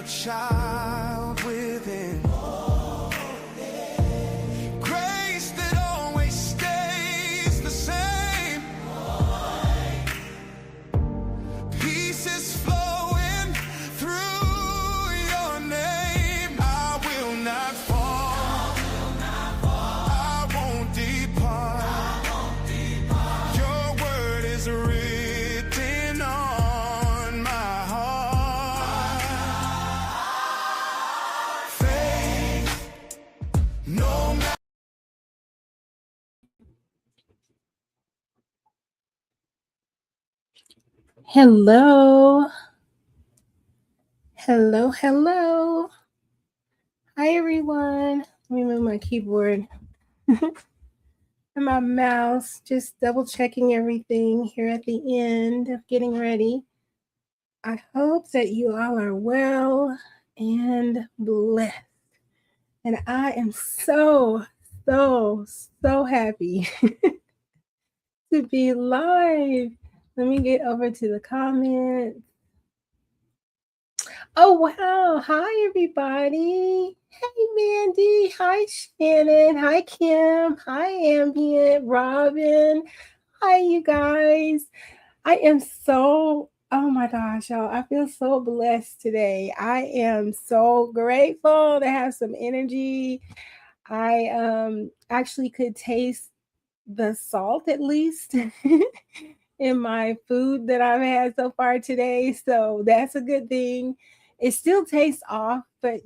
child within. Grace that always stays the same. Peace is flowing through your name. I will not fall. I won't depart. Your word is written on my heart. Faith, no matter. Hello. Hello. Hi, everyone. Let me move my keyboard and my mouse. Just double checking everything here at the end of getting ready. I hope that you all are well and blessed. And I am so happy to be live. Let me get over to the comments. Oh, wow. Hi, everybody. Hey, Mandy. Hi, Shannon. Hi, Kim. Hi, Ambient. Robin. Hi, you guys. I am so, oh my gosh, y'all. I feel so blessed today. I am so grateful to have some energy. I actually could taste the salt at least in my food that I've had so far today. So that's a good thing. It still tastes off, but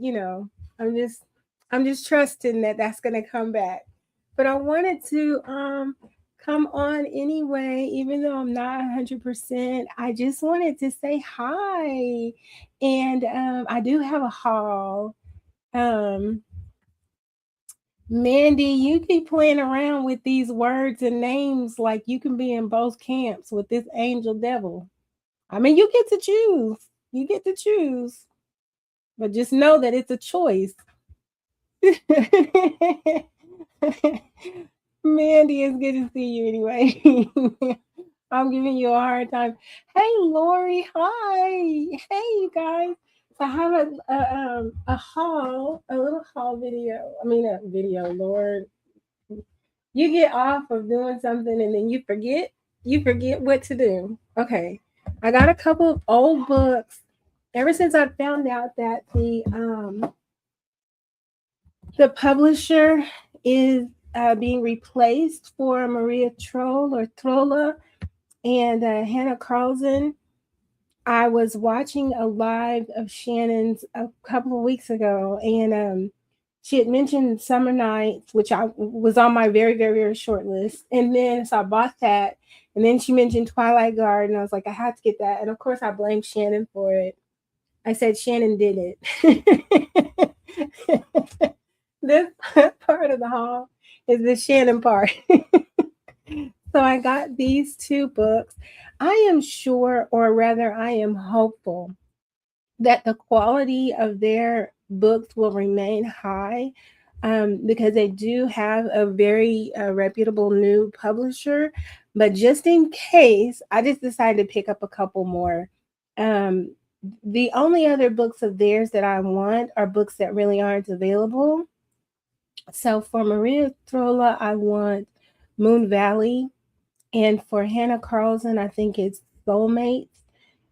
I'm just trusting that that's going to come back. But I wanted to come on anyway, even though I'm not 100%. I just wanted to say hi. And I do have a haul. Mandy, you keep playing around with these words and names like you can be in both camps with this angel devil. I mean, you get to choose. You get to choose. But just know that it's a choice. Mandy, it's good to see you anyway. I'm giving you a hard time. Hey, Lori. Hi. Hey, you guys. So I have a haul, a little haul video. I mean, a video, Lord. You get off of doing something and then you forget what to do. Okay. I got a couple of old books ever since I found out that the publisher is being replaced for Maria Troll or Trolla and Hannah Carlson. I was watching a live of Shannon's a couple of weeks ago, and she had mentioned Summer Nights, which I was on my very short list. And then so I bought that. And then she mentioned Twilight Garden. I was like, I had to get that. And of course, I blamed Shannon for it. I said Shannon did it. This part of the haul is the Shannon part. So I got these two books. I am sure, or rather, I am hopeful that the quality of their books will remain high because they do have a very reputable new publisher. But just in case, I just decided to pick up a couple more. The only other books of theirs that I want are books that really aren't available. So for Maria Trolla, I want Moon Valley. And for Hannah Carlson, I think it's Soulmates.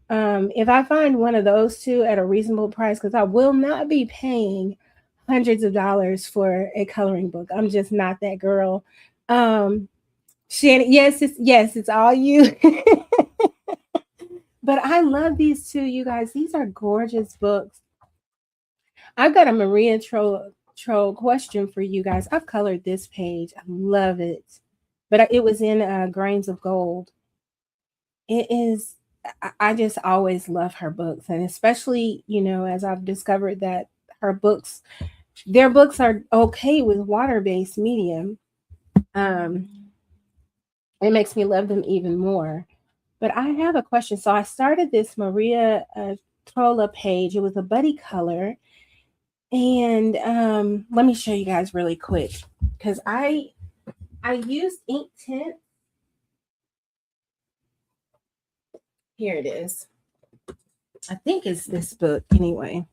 If I find one of those two at a reasonable price, because I will not be paying hundreds of dollars for a coloring book. I'm just not that girl. Shannon, it's all you. But I love these two, you guys. These are gorgeous books. I've got a Maria Troll question for you guys. I've colored this page. I love it. But it was in Grains of Gold. It is, I just always love her books. And especially, as I've discovered that their books are okay with water-based medium. It makes me love them even more. But I have a question. So I started this Maria Trolla page. It was a buddy color. And let me show you guys really quick. Because I used ink tint. Here it is. I think it's this book anyway.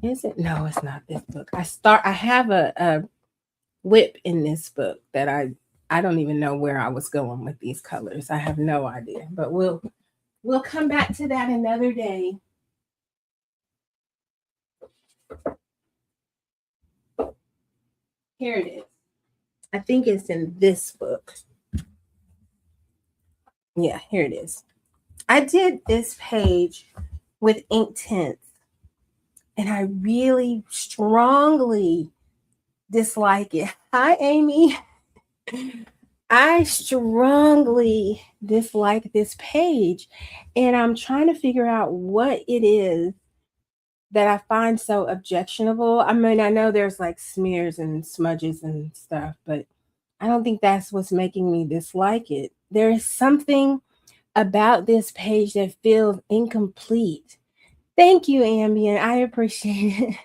Is it? No, it's not this book. I have a whip in this book that I don't even know where I was going with these colors. I have no idea. But we'll come back to that another day. Here it is. I think it's in this book. Yeah, here it is. I did this page with Inktense, and I really strongly dislike it. Hi, Amy. I strongly dislike this page, and I'm trying to figure out what it is that I find so objectionable. I mean, I know there's like smears and smudges and stuff, but I don't think that's what's making me dislike it. There is something about this page that feels incomplete. Thank you, Ambient. I appreciate it.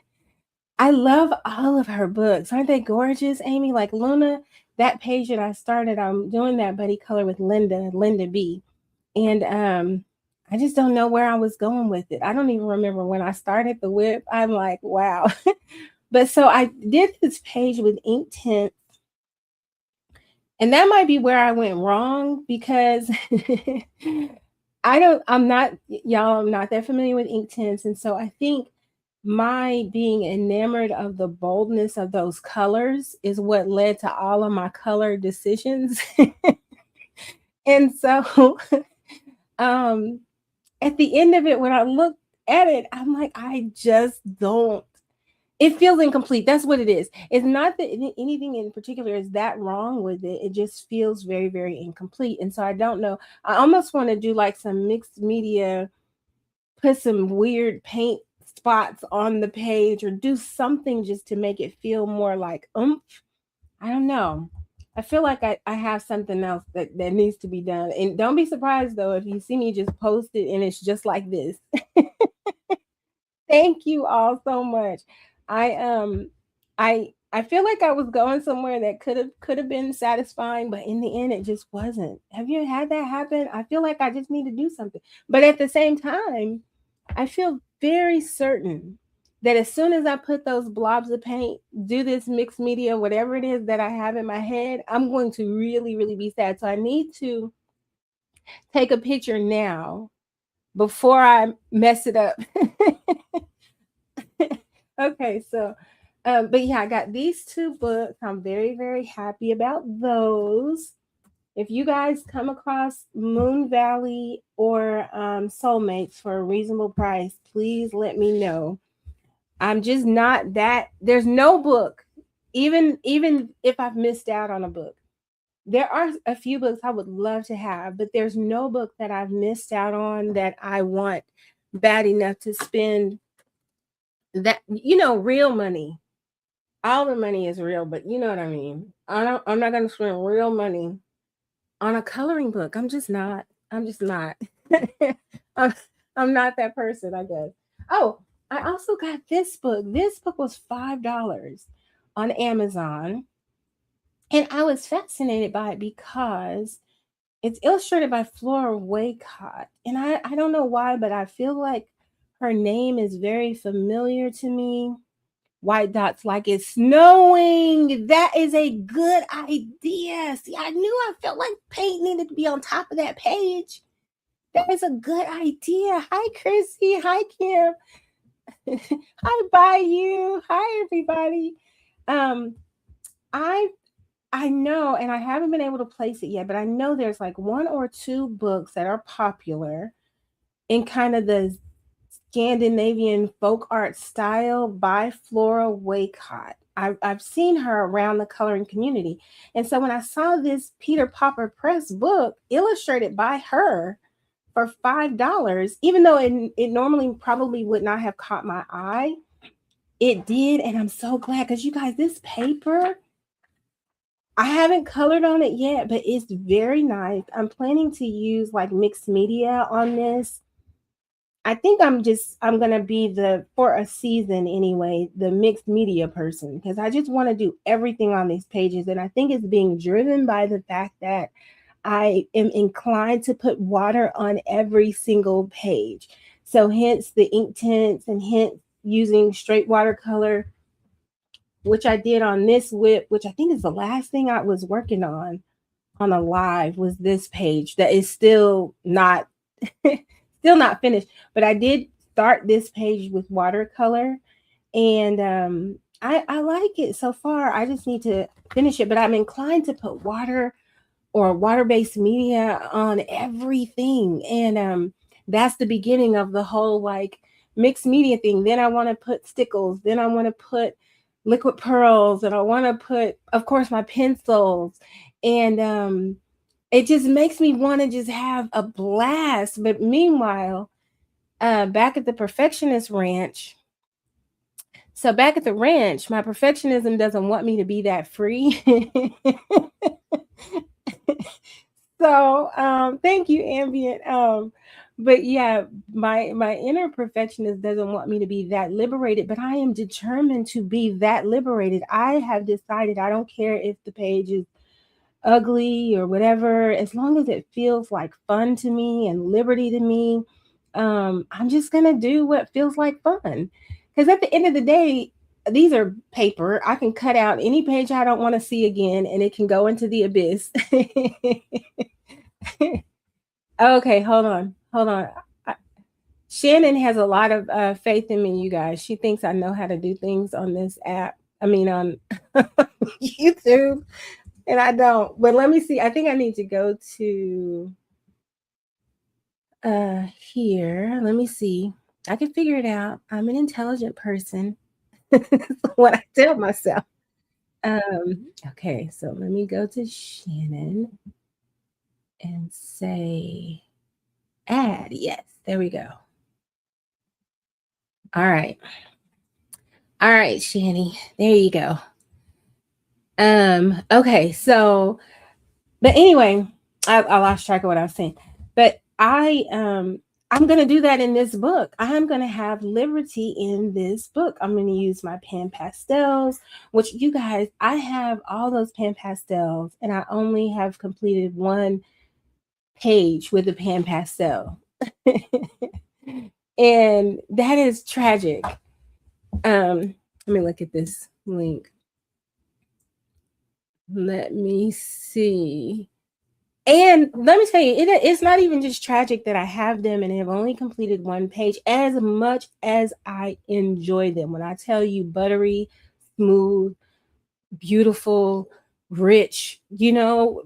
I love all of her books. Aren't they gorgeous, Amy? Like Luna, that page that I started, I'm doing that buddy color with Linda B. And I just don't know where I was going with it. I don't even remember when I started the whip. I'm like, wow. But so I did this page with Inktense. And that might be where I went wrong because I'm not that familiar with Inktense. And so I think my being enamored of the boldness of those colors is what led to all of my color decisions. And so at the end of it, when I looked at it, I'm like, I just don't. It feels incomplete. That's what it is. It's not that anything in particular is that wrong with it. It just feels very, very incomplete. And so I don't know. I almost want to do like some mixed media, put some weird paint spots on the page or do something just to make it feel more like oomph. I don't know. I feel like I have something else that needs to be done. And don't be surprised though if you see me just post it and it's just like this. Thank you all so much. I feel like I was going somewhere that could have been satisfying, but in the end it just wasn't. Have you had that happen? I feel like I just need to do something. But at the same time, I feel very certain that as soon as I put those blobs of paint, do this mixed media, whatever it is that I have in my head, I'm going to really, really be sad. So I need to take a picture now before I mess it up. Okay, so but yeah, I got these two books. I'm very, very happy about those. If you guys come across Moon Valley or Soulmates for a reasonable price, please let me know. I'm just not that. There's no book, even if I've missed out on a book. There are a few books I would love to have, but there's no book that I've missed out on that I want bad enough to spend that, real money. All the money is real, but you know what I mean. I'm not gonna spend real money on a coloring book. I'm just not. I'm, I'm not that person, I guess. Oh, I also got this book. This book was $5 on Amazon. And I was fascinated by it because it's illustrated by Flora Waycott. And I don't know why, but I feel like her name is very familiar to me. White dots like it's snowing. That is a good idea. See, I knew I felt like paint needed to be on top of that page. That is a good idea. Hi, Chrissy. Hi, Kim. Hi, Bayou. Hi, everybody. I know, and I haven't been able to place it yet, but I know there's like one or two books that are popular in kind of the Scandinavian folk art style by Flora Waycott. I've seen her around the coloring community. And so when I saw this Peter Popper Press book illustrated by her for $5, even though it normally probably would not have caught my eye, it did. And I'm so glad because you guys, this paper, I haven't colored on it yet, but it's very nice. I'm planning to use like mixed media on this. I think I'm gonna be for a season anyway, the mixed media person because I just want to do everything on these pages. And I think it's being driven by the fact that I am inclined to put water on every single page. So hence the Inktense and hence using straight watercolor, which I did on this whip, which I think is the last thing I was working on a live, was this page that is still not still not finished. But I did start this page with watercolor, and I like it so far. I just need to finish it, but I'm inclined to put water or water-based media on everything. And that's the beginning of the whole like mixed media thing. Then I want to put stickles, then I want to put liquid pearls, and I want to put, of course, my pencils. And it just makes me want to just have a blast. But meanwhile, back at the perfectionist ranch, so back at the ranch, my perfectionism doesn't want me to be that free. So thank you, Ambient. But yeah, my inner perfectionist doesn't want me to be that liberated, but I am determined to be that liberated. I have decided I don't care if the page is ugly or whatever, as long as it feels like fun to me and liberty to me. I'm just gonna do what feels like fun. Because at the end of the day, these are paper. I can cut out any page I don't want to see again and it can go into the abyss. Okay, hold on. Hold on. Shannon has a lot of faith in me, you guys. She thinks I know how to do things on this app. I mean, on YouTube, and I don't. But let me see. I think I need to go to here. Let me see. I can figure it out. I'm an intelligent person. What I tell myself. Okay, so let me go to Shannon and say add. Yes, there we go. All right. All right, Shanny. There you go. Okay, so but anyway, I lost track of what I was saying. But I'm gonna do that in this book. I'm gonna have liberty in this book. I'm gonna use my pan pastels, which you guys, I have all those pan pastels, and I only have completed one page with the pan pastel. And that is tragic. Let me look at this link. Let me see. And let me tell you, it's not even just tragic that I have them and have only completed one page, as much as I enjoy them. When I tell you buttery, smooth, beautiful, rich,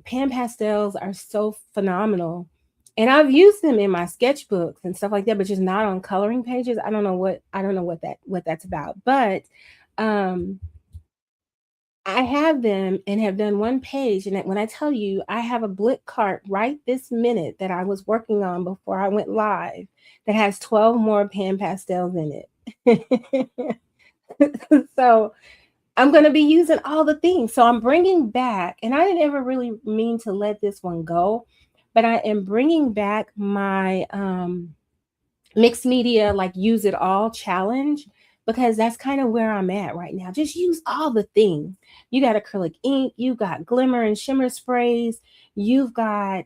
pan pastels are so phenomenal. And I've used them in my sketchbooks and stuff like that, but just not on coloring pages. I don't know what that's about. But I have them and have done one page. And when I tell you, I have a Blick cart right this minute that I was working on before I went live that has 12 more pan pastels in it. So I'm going to be using all the things. So I'm bringing back, and I didn't ever really mean to let this one go, but I am bringing back my mixed media, like use it all challenge, because that's kind of where I'm at right now. Just use all the things. You got acrylic ink, you got glimmer and shimmer sprays, you've got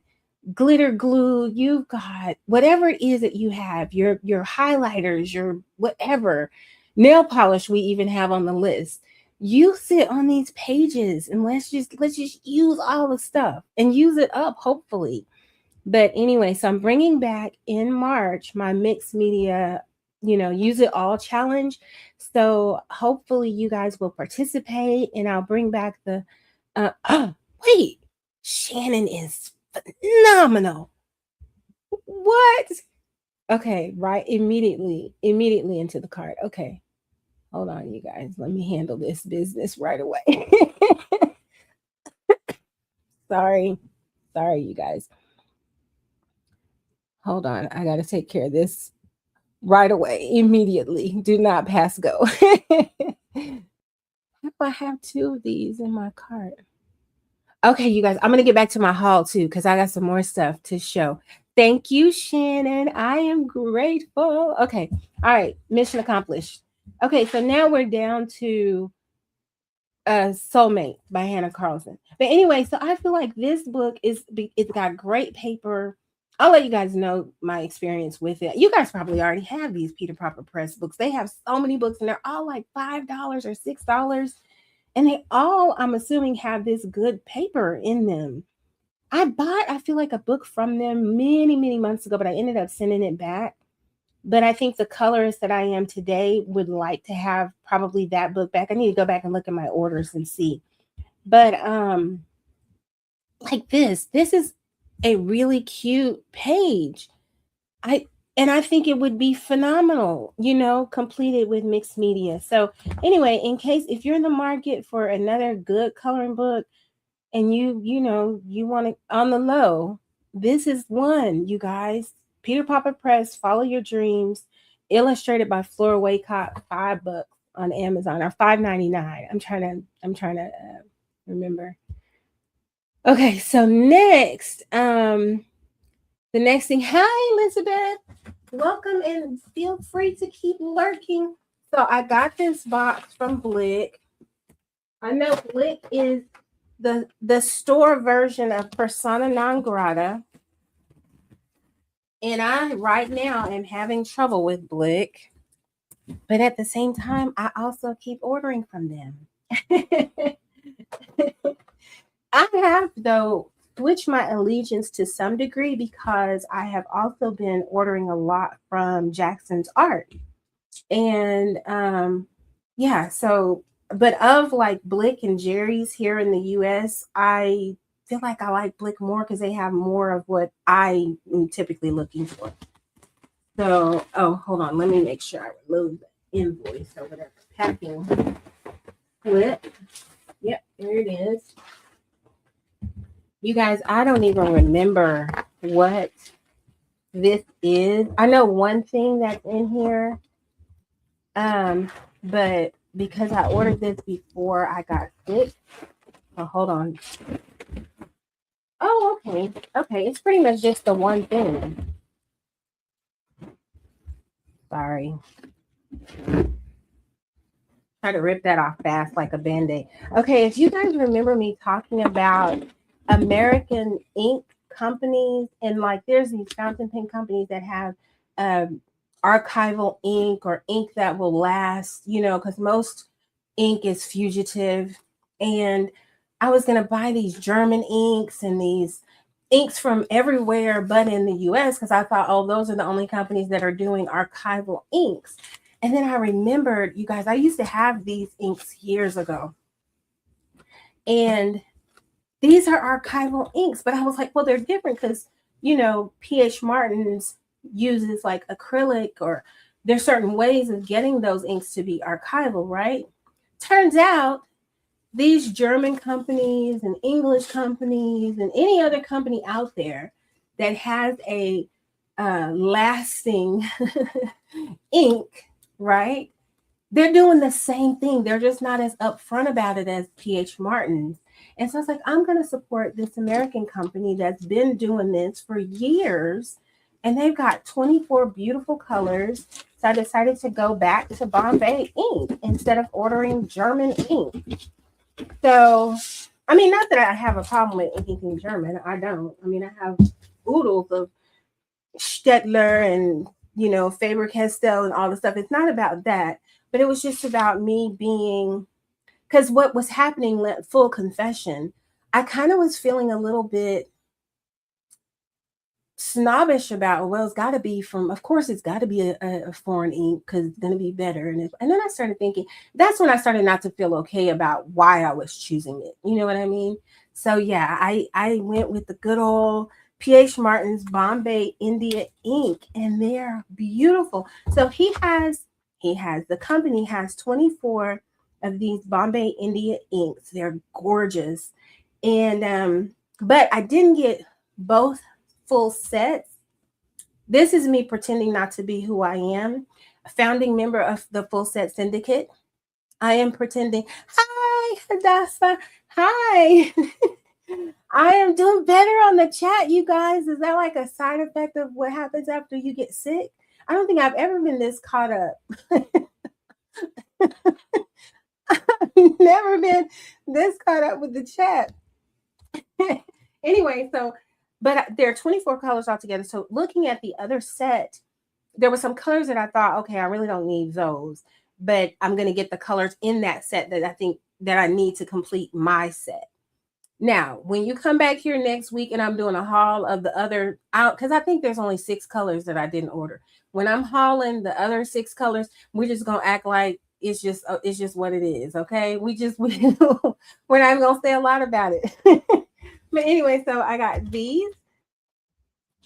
glitter glue, you've got whatever it is that you have, your highlighters, your whatever, nail polish we even have on the list. Use it on these pages, and let's just use all the stuff and use it up, hopefully. But anyway, so I'm bringing back in March my mixed media, use it all challenge. So hopefully you guys will participate, and I'll bring back the wait, Shannon is phenomenal. What? Okay, right, immediately into the cart. Okay, hold on, you guys, let me handle this business right away. Sorry, you guys. Hold on, I gotta take care of this right away, immediately. Do not pass go. I have two of these in my cart. Okay, you guys, I'm gonna get back to my haul too, because I got some more stuff to show. Thank you, Shannon. I am grateful. Okay, all right, mission accomplished. Okay, so now we're down to Soulmate by Hannah Carlson. But anyway, so I feel like this book it's got great paper. I'll let you guys know my experience with it. You guys probably already have these Peter Proper Press books. They have so many books and they're all like $5 or $6. And they all, I'm assuming, have this good paper in them. I feel like, a book from them many, many months ago, but I ended up sending it back. But I think the colorist that I am today would like to have probably that book back. I need to go back and look at my orders and see. But like this is a really cute page. I and I think it would be phenomenal, completed with mixed media. So anyway, in case if you're in the market for another good coloring book and you want it on the low, this is one, you guys. Peter Papa Press, Follow Your Dreams, illustrated by Flora Waycott, $5 on Amazon or $5.99. I'm trying to remember. Okay, so next, the next thing. Hi, Elizabeth. Welcome and feel free to keep lurking. So I got this box from Blick. I know Blick is the store version of Persona Non Grata. And I right now am having trouble with Blick. But at the same time, I also keep ordering from them. I have, though, switched my allegiance to some degree because I have also been ordering a lot from Jackson's Art. And yeah, so, but of like Blick and Jerry's here in the US, I feel like I like Blick more because they have more of what I am typically looking for. So, oh, hold on. Let me make sure I remove the invoice or whatever. Packing slip. Yep, there it is. You guys, I don't even remember what this is. I know one thing that's in here. But because I ordered this before I got sick. Oh, hold on. Oh, okay. Okay, it's pretty much just the one thing. Sorry. Try to rip that off fast like a Band-Aid. Okay, if you guys remember me talking about American ink companies, and like there's these fountain pen companies that have archival ink or ink that will last, because most ink is fugitive. And I was going to buy these German inks and these inks from everywhere but in the US because I thought, oh, those are the only companies that are doing archival inks. And then I remembered, you guys, I used to have these inks years ago. And these are archival inks, but I was like, well, they're different because, P.H. Martin's uses like acrylic, or there's certain ways of getting those inks to be archival, right? Turns out these German companies and English companies and any other company out there that has a lasting ink, right? They're doing the same thing. They're just not as upfront about it as P.H. Martin's. And so I was like, I'm going to support this American company that's been doing this for years. And they've got 24 beautiful colors. So I decided to go back to Bombay ink instead of ordering German ink. So, I mean, not that I have a problem with anything German. I don't. I mean, I have oodles of Stettler and, Faber-Castell and all the stuff. It's not about that. But it was just about me being, because what was happening, full confession, I kind of was feeling a little bit snobbish about, well, it's got to be of course, it's got to be a foreign ink because it's going to be better. And then I started thinking, that's when I started not to feel okay about why I was choosing it. You know what I mean? So yeah, I went with the good old P.H. Martin's Bombay India ink, and they're beautiful. So the company has 24 of these Bombay India inks. They're gorgeous. And but I didn't get both full sets. This is me pretending not to be who I am, a founding member of the Full Set Syndicate. I am pretending. Hi, Hadassah. Hi. I am doing better on the chat, you guys. Is that like a side effect of what happens after you get sick? I don't think I've ever been this caught up. I've never been this caught up with the chat. Anyway, so but there are 24 colors altogether. So looking at the other set, there were some colors that I thought, okay, I really don't need those, but I'm going to get the colors in that set that I think that I need to complete my set. Now, when you come back here next week and I'm doing a haul of the other out, because I think there's only 6 colors that I didn't order. When I'm hauling the other 6 colors, we're just gonna act like it's just what it is. Okay, we're not gonna say a lot about it. But anyway, so I got these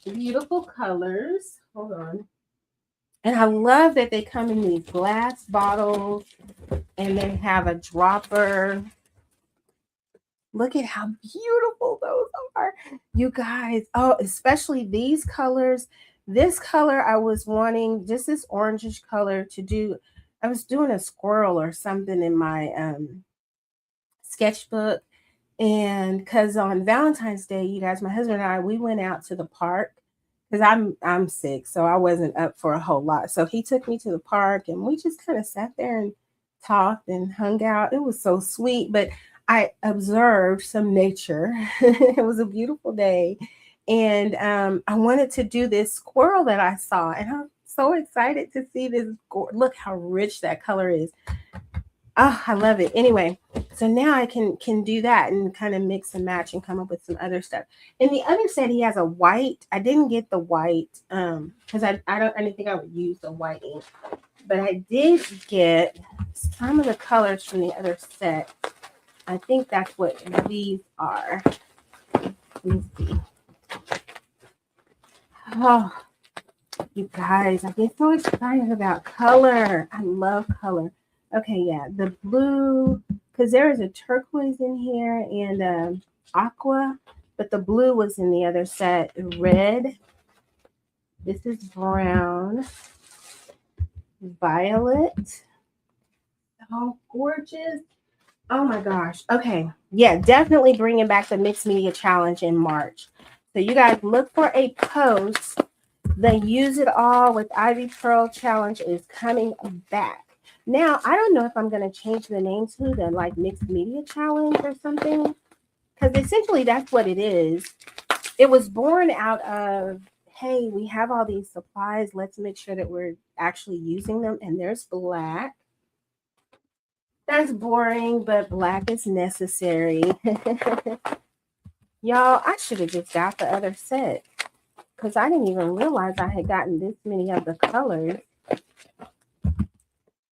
beautiful colors. Hold on. And I love that they come in these glass bottles and they have a dropper. Look at how beautiful those are, you guys. Oh, especially these colors. This color I was wanting, just this orangish color to do. I was doing a squirrel or something in my sketchbook. And because on Valentine's Day, you guys, my husband and I, we went out to the park because I'm sick, so I wasn't up for a whole lot. So he took me to the park and we just kind of sat there and talked and hung out. It was so sweet, but I observed some nature. It was a beautiful day. And I wanted to do this squirrel that I saw. And I'm so excited to see this. Look how rich that color is. Oh, I love it. Anyway, so now I can do that and kind of mix and match and come up with some other stuff. And the other set, he has a white. I didn't get the white because I didn't think I would use the white ink. But I did get some of the colors from the other set. I think that's what these are. Let me see. Oh, you guys, I get so excited about color. I love color. Okay, yeah, the blue, because there is a turquoise in here and aqua, but the blue was in the other set. Red. This is brown. Violet. Oh, gorgeous. Oh my gosh. Okay. Yeah, definitely bringing back the Mixed Media Challenge in March. So you guys look for a post. The Use It All with Ivy Pearl Challenge is coming back. Now, I don't know if I'm going to change the name to the like Mixed Media Challenge or something, because essentially that's what it is. It was born out of, hey, we have all these supplies. Let's make sure that we're actually using them. And there's black. That's boring, but black is necessary. Y'all, I should have just got the other set because I didn't even realize I had gotten this many of the colors.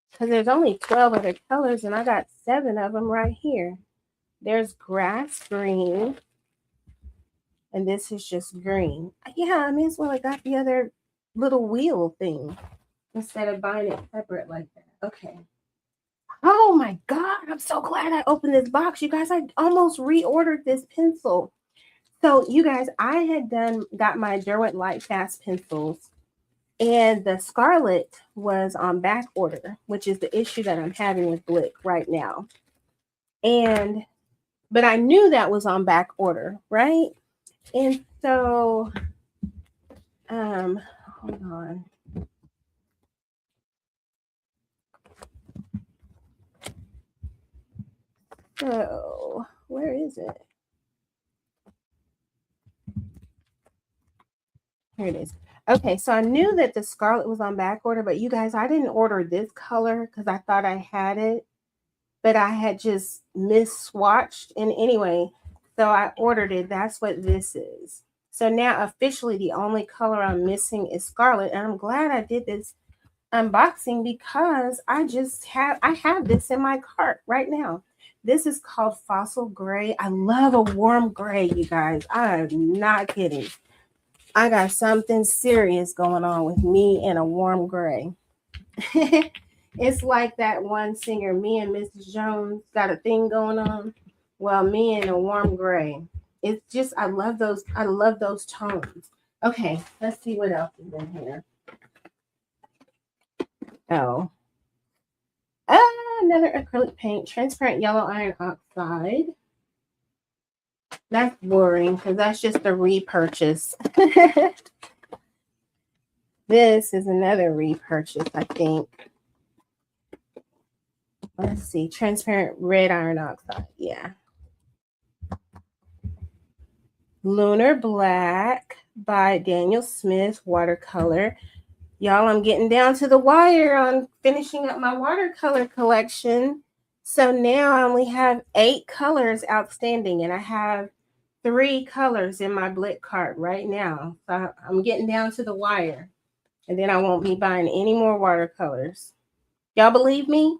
Because there's only 12 other colors and I got 7 of them right here. There's grass green. And this is just green. Yeah, I may as well have got the other little wheel thing instead of buying it separate like that. Okay. Oh my God, I'm so glad I opened this box. You guys, I almost reordered this pencil. So you guys, I had got my Derwent Lightfast pencils and the Scarlet was on back order, which is the issue that I'm having with Blick right now. But I knew that was on back order, right? And so, hold on. So, where is it? Here it is. Okay, so I knew that the Scarlet was on back order, but you guys, I didn't order this color because I thought I had it, but I had just mis-swatched. And anyway, so I ordered it. That's what this is. So now officially the only color I'm missing is Scarlet. And I'm glad I did this unboxing because I have this in my cart right now. This is called Fossil Gray. I love a warm gray, you guys. I'm not kidding. I got something serious going on with me and a warm gray. It's like that one singer, me and Mrs. Jones got a thing going on. Well, me and a warm gray. It's just, I love those tones. Okay, let's see what else is in here. Oh. Another acrylic paint, transparent yellow iron oxide. That's boring because that's just a repurchase. This is another repurchase, I think. Let's see, transparent red iron oxide. Yeah. Lunar Black by Daniel Smith, watercolor. Y'all, I'm getting down to the wire on finishing up my watercolor collection. So now I only have 8 colors outstanding, and I have 3 colors in my Blick cart right now. So I'm getting down to the wire, and then I won't be buying any more watercolors. Y'all believe me?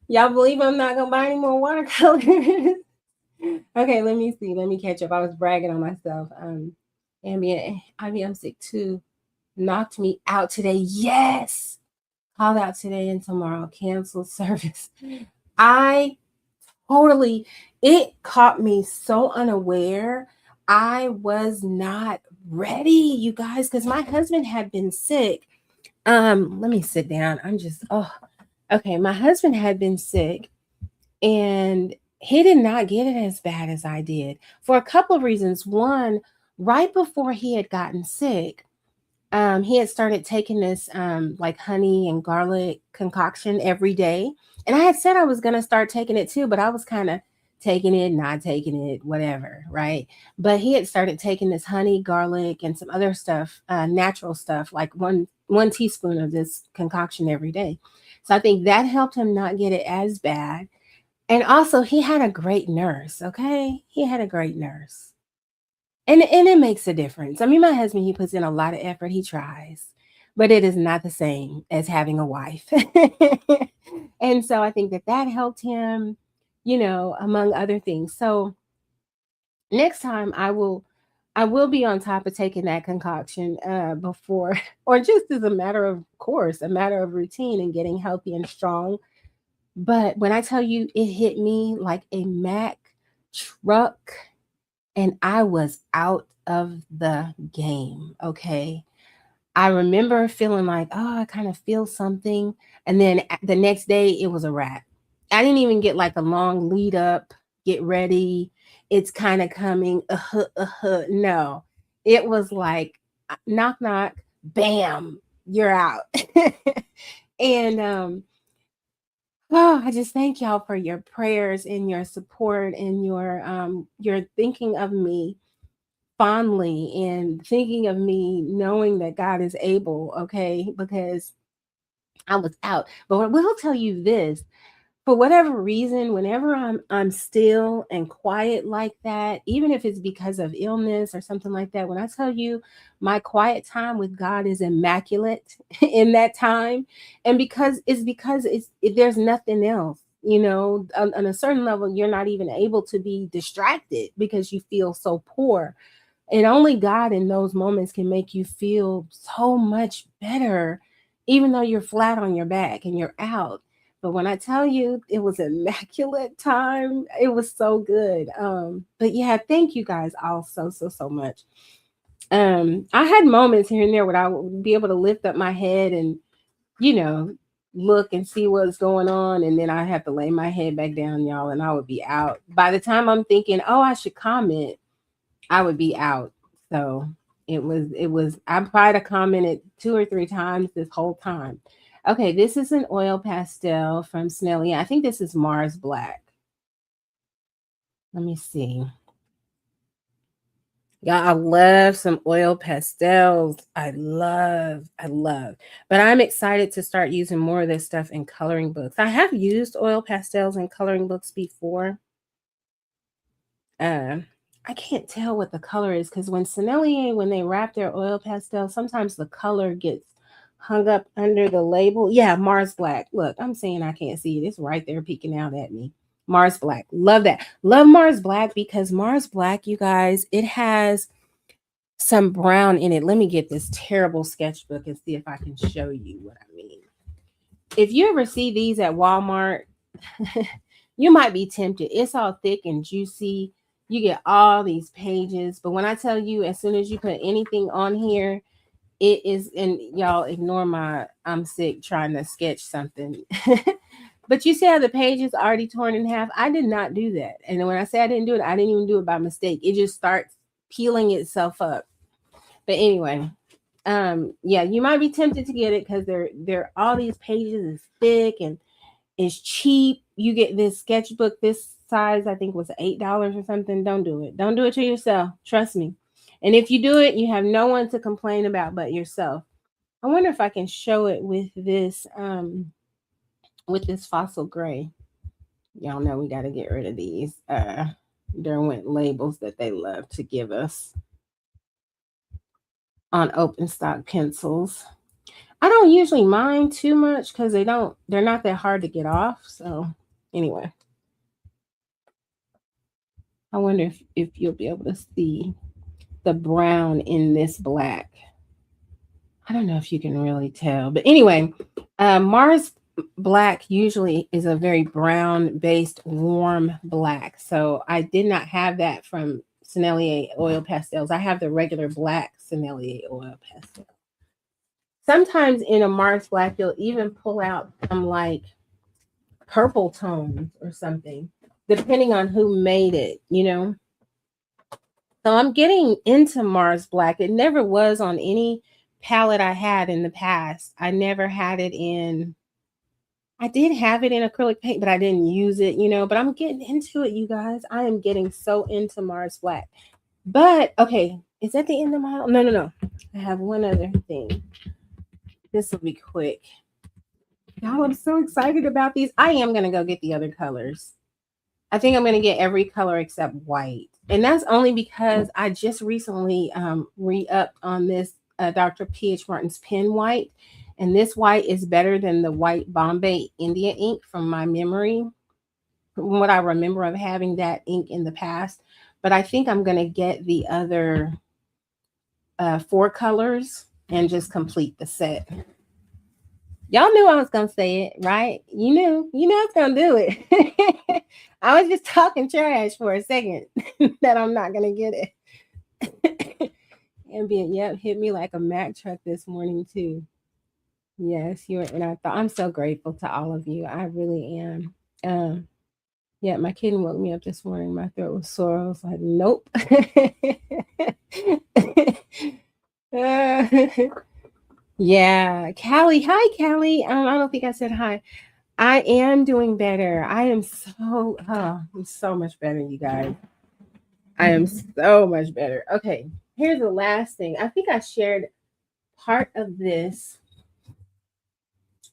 Y'all believe I'm not gonna buy any more watercolors? Okay, let me see. Let me catch up. I was bragging on myself. Ambient IBM sick 2 knocked me out today. Yes. Called out today and tomorrow. Canceled service. I totally, it caught me so unaware. I was not ready, you guys, because my husband had been sick. Let me sit down. Okay. My husband had been sick, and he did not get it as bad as I did for a couple of reasons. One, right before he had gotten sick, he had started taking this like honey and garlic concoction every day. And I had said I was gonna start taking it too, but I was kind of taking it, not taking it, whatever, right? But he had started taking this honey, garlic, and some other stuff, natural stuff, like one teaspoon of this concoction every day. So I think that helped him not get it as bad. And also, he had a great nurse. Okay, he had a great nurse. And it makes a difference. I mean, my husband, he puts in a lot of effort, he tries, but it is not the same as having a wife. And so I think that that helped him, among other things. So next time I will be on top of taking that concoction before, or just as a matter of course, a matter of routine and getting healthy and strong. But when I tell you it hit me like a Mack truck, and I was out of the game. Okay. I remember feeling like, oh, I kind of feel something. And then the next day, it was a wrap. I didn't even get like a long lead up, get ready. It's kind of coming. No, it was like, knock, knock, bam, you're out. And oh, I just thank y'all for your prayers and your support and your thinking of me fondly and thinking of me knowing that God is able, okay? Because I was out. But I will tell you this, for whatever reason, whenever I'm still and quiet like that, even if it's because of illness or something like that, when I tell you my quiet time with God is immaculate in that time, and there's nothing else. On a certain level, you're not even able to be distracted because you feel so poor, and only God in those moments can make you feel so much better, even though you're flat on your back and you're out. But when I tell you it was immaculate time, it was so good. But yeah, thank you guys all so much. I had moments here and there where I would be able to lift up my head and, you know, look and see what's going on, and then I have to lay my head back down, y'all, and I would be out. By the time I'm thinking, oh, I should comment, I would be out. So it was I might have commented 2 or 3 times this whole time. Okay, this is an oil pastel from Snelly. I think this is Mars Black. Let me see. Yeah, I love some oil pastels. I love. But I'm excited to start using more of this stuff in coloring books. I have used oil pastels in coloring books before. Uh, I can't tell what the color is because when they wrap their oil pastel, sometimes the color gets hung up under the label. Yeah, Mars Black. Look, I'm saying I can't see it. It's right there peeking out at me. Mars Black. Love that. Love Mars Black because Mars Black, you guys, it has some brown in it. Let me get this terrible sketchbook and see if I can show you what I mean. If you ever see these at Walmart, you might be tempted. It's all thick and juicy. You get all these pages, but when I tell you, as soon as you put anything on here, it is, and y'all ignore my I'm sick trying to sketch something. But you see how the page is already torn in half? I did not do that. And when I say I didn't do it, I didn't even do it by mistake. It just starts peeling itself up. But anyway, yeah, you might be tempted to get it because there are all these pages, is thick and it's cheap. You get this sketchbook this size, I think, was $8 or something. Don't do it. Don't do it to yourself. Trust me. And if you do it, you have no one to complain about but yourself. I wonder if I can show it with this fossil gray. Y'all know we got to get rid of these Derwent labels that they love to give us on open stock pencils. I don't usually mind too much because they're not that hard to get off. So anyway, I wonder if you'll be able to see the brown in this black. I don't know if you can really tell, but anyway, Mars black usually is a very brown based warm black. So I did not have that from Sennelier oil pastels. I have the regular black Sennelier oil pastel. Sometimes in a Mars black, you'll even pull out some like purple tones or something, depending on who made it, you know. So I'm getting into Mars black. It never was on any palette I had in the past. I never had it in, I did have it in acrylic paint, but I didn't use it, you know, but I'm getting into it, you guys. I am getting so into Mars black. But okay, is that the end of my, no. I have one other thing. This will be quick. Y'all, I'm so excited about these. I am going to go get the other colors. I think I'm going to get every color except white. And that's only because I just recently re-upped on this Dr. P.H. Martin's pen white. And this white is better than the white Bombay India ink from my memory, from what I remember of having that ink in the past. But I think I'm going to get the other 4 colors and just complete the set. Y'all knew I was going to say it, right? You knew I was going to do it. I was just talking trash for a second that I'm not going to get it. Ambient, yep, hit me like a Mack truck this morning too. Yes, and I thought, I'm so grateful to all of you. I really am. Yeah, my kitten woke me up this morning. My throat was sore. I was like, nope. Yeah, Callie. Hi, Callie. I don't think I said hi. I am doing better. I'm so much better, you guys. I am so much better. Okay, here's the last thing. I think I shared part of this.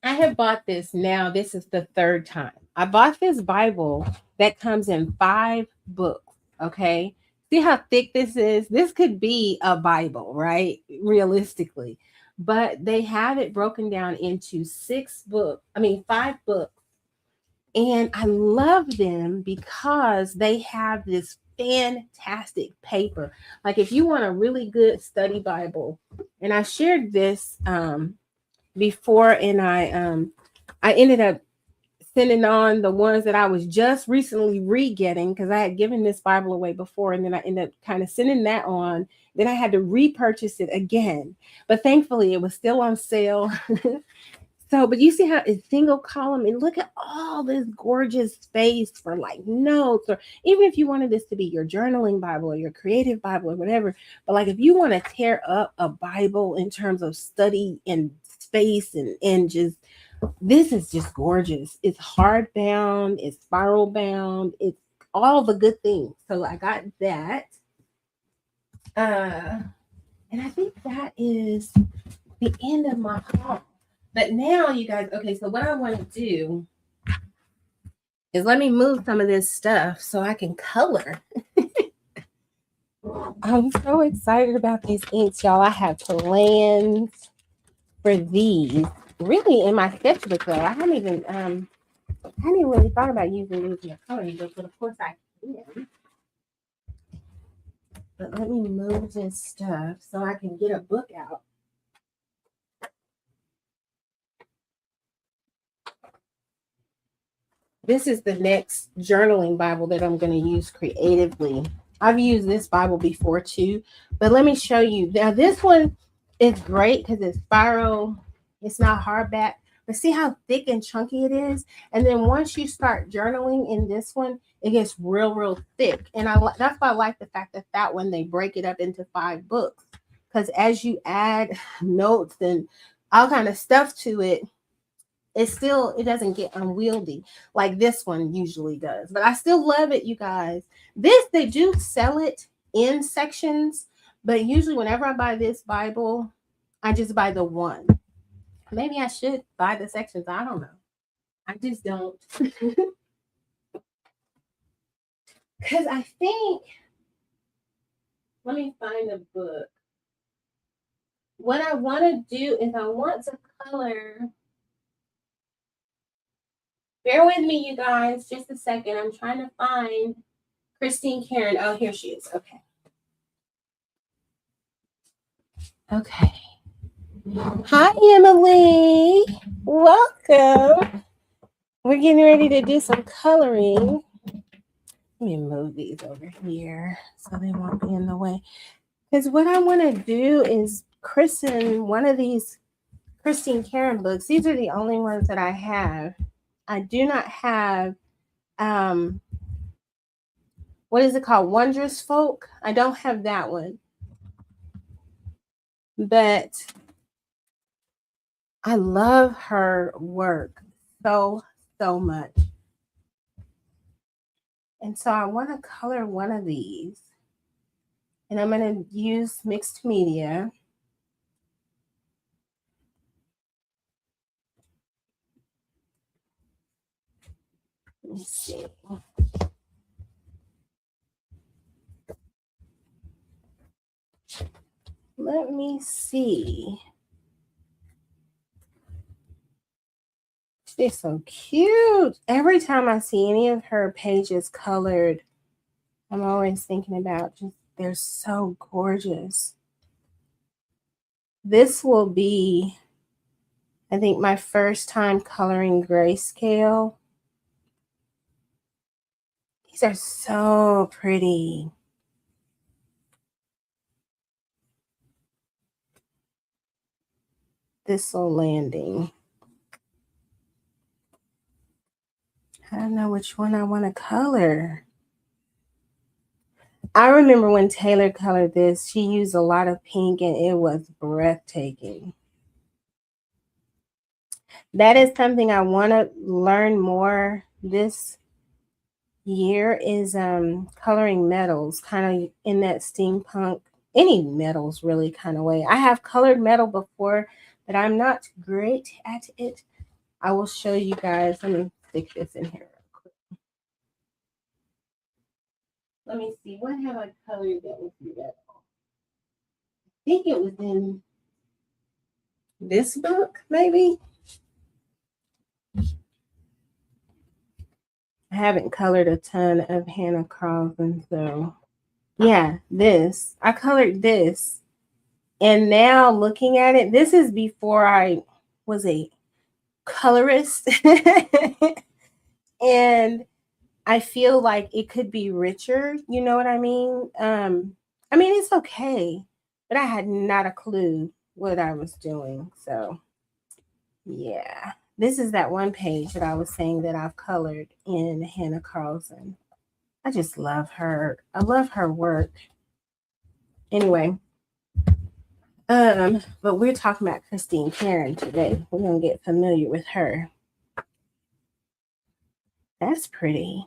I have bought this now. This is the 3rd time. I bought this Bible that comes in 5 books. Okay. See how thick this is? This could be a Bible, right? Realistically. But they have it broken down into 5 books. And I love them because they have this fantastic paper. Like if you want a really good study Bible, and I shared this before, and I ended up sending on the ones that I was just recently re-getting because I had given this Bible away before, and then I ended up kind of sending that on. Then I had to repurchase it again, but thankfully it was still on sale. So, but you see how it's single column, and look at all this gorgeous space for like notes, or even if you wanted this to be your journaling Bible or your creative Bible or whatever. But like if you want to tear up a Bible in terms of study and space and just, this is just gorgeous. It's hardbound, it's spiral bound, it's all the good things. So I got that. And I think that is the end of my haul. But now, you guys, okay, so what I want to do is let me move some of this stuff so I can color. I'm so excited about these inks, y'all. I have plans for these. Really, in my sketchbook, though, I hadn't even really thought about using these in a coloring book, but of course I can. But let me move this stuff so I can get a book out. This is the next journaling Bible that I'm going to use creatively. I've used this Bible before too, but let me show you. Now this one is great because it's spiral. It's not hardback, but see how thick and chunky it is. And then once you start journaling in this one, it gets real thick. And that's why I like the fact that one, they break it up into 5 books, because as you add notes and all kind of stuff to it, it doesn't get unwieldy like this one usually does. But I still love it, you guys. They do sell it in sections, but usually whenever I buy this Bible, I just buy the one. Maybe I should buy the sections. I don't know. I just don't. Because I think, let me find the book. What I want to do is I want to color. Bear with me, you guys, just a second. I'm trying to find Christine Karen. Oh, here she is. Okay. Okay. Hi, Emily. Welcome. We're getting ready to do some coloring. Let me move these over here so they won't be in the way. Because what I want to do is christen one of these Christine Karen books. These are the only ones that I have. I do not have, what is it called? Wondrous Folk. I don't have that one. But I love her work so much. And so I want to color one of these. And I'm going to use mixed media. Let me see. Let me see. She's so cute. Every time I see any of her pages colored, I'm always thinking about just, they're so gorgeous. This will be, I think, my first time coloring grayscale. These are so pretty. Thistle Landing. I don't know which one I want to color. I remember when Taylor colored this, she used a lot of pink and it was breathtaking. That is something I want to learn more this year is coloring metals, kind of in that steampunk, any metals really kind of way. I have colored metal before, but I'm not great at it. I will show you guys. Let me stick this in here real quick. Let me see. What have I colored that was metal? I think it was in this book, maybe. I haven't colored a ton of Hannah Carlson, so yeah, this. I colored this. And now looking at it, this is before I was a colorist. And I feel like it could be richer, you know what I mean? I mean, it's okay, but I had not a clue what I was doing. So yeah, this is that one page that I was saying that I've colored in Hannah Carlson. I just love her. I love her work. Anyway, but we're talking about Christine Karen today. We're gonna get familiar with her. That's pretty.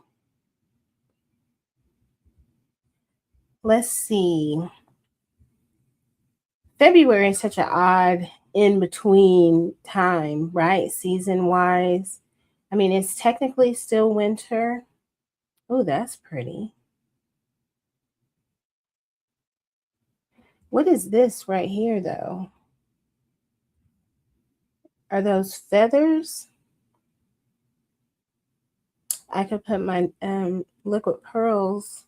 Let's see. February is such an odd in between time, right? Season wise. I mean, it's technically still winter. Oh, that's pretty. What is this right here, though? Are those feathers? I could put my liquid pearls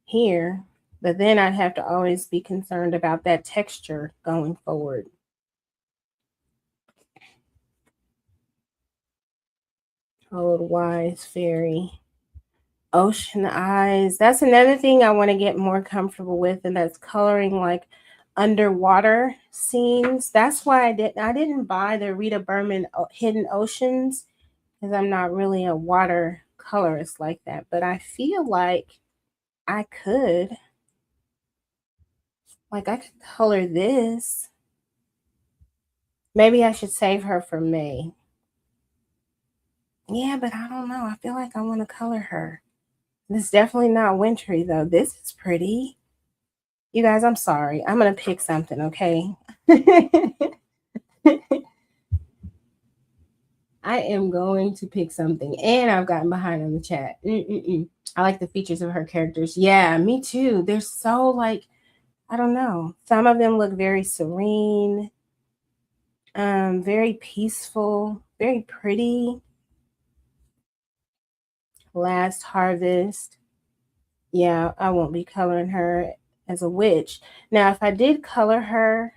here, but then I'd have to always be concerned about that texture going forward. Old Wise Fairy. Ocean Eyes. That's another thing I want to get more comfortable with, and that's coloring like underwater scenes. That's why I didn't buy the Rita Berman Hidden Oceans, because I'm not really a water colorist like that. But I feel like I could color this. Maybe I should save her for May. Yeah, but I don't know. I feel like I want to color her. This is definitely not wintry, though. This is pretty. You guys, I'm sorry. I'm going to pick something, okay? I am going to pick something. And I've gotten behind on the chat. I like the features of her characters. Yeah, me too. They're so like, I don't know. Some of them look very serene, very peaceful, very pretty. Last Harvest. Yeah, I won't be coloring her as a witch. Now, if I did color her,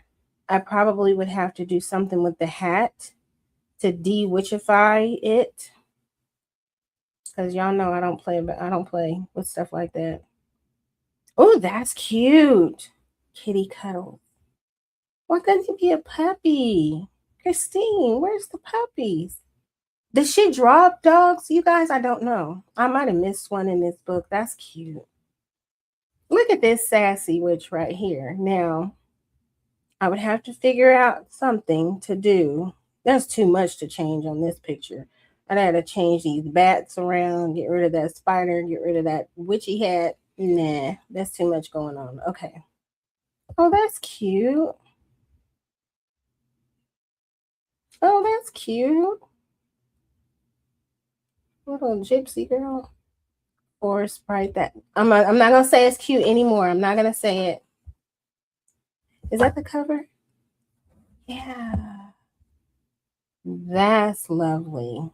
I probably would have to do something with the hat to de-witchify it. Because y'all know I don't play with stuff like that. Oh, that's cute. Kitty cuddle. Why couldn't you be a puppy? Christine, where's the puppies? Did she drop dogs? You guys, I don't know. I might have missed one in this book. That's cute. Look at this sassy witch right here. Now, I would have to figure out something to do. That's too much to change on this picture. I'd have to change these bats around, get rid of that spider, get rid of that witchy hat. Nah, that's too much going on. Okay. Oh, that's cute. Oh, that's cute. Little gypsy girl. Or Sprite that I'm not gonna say it's cute anymore. I'm not gonna say it. Is that the cover? Yeah. That's lovely.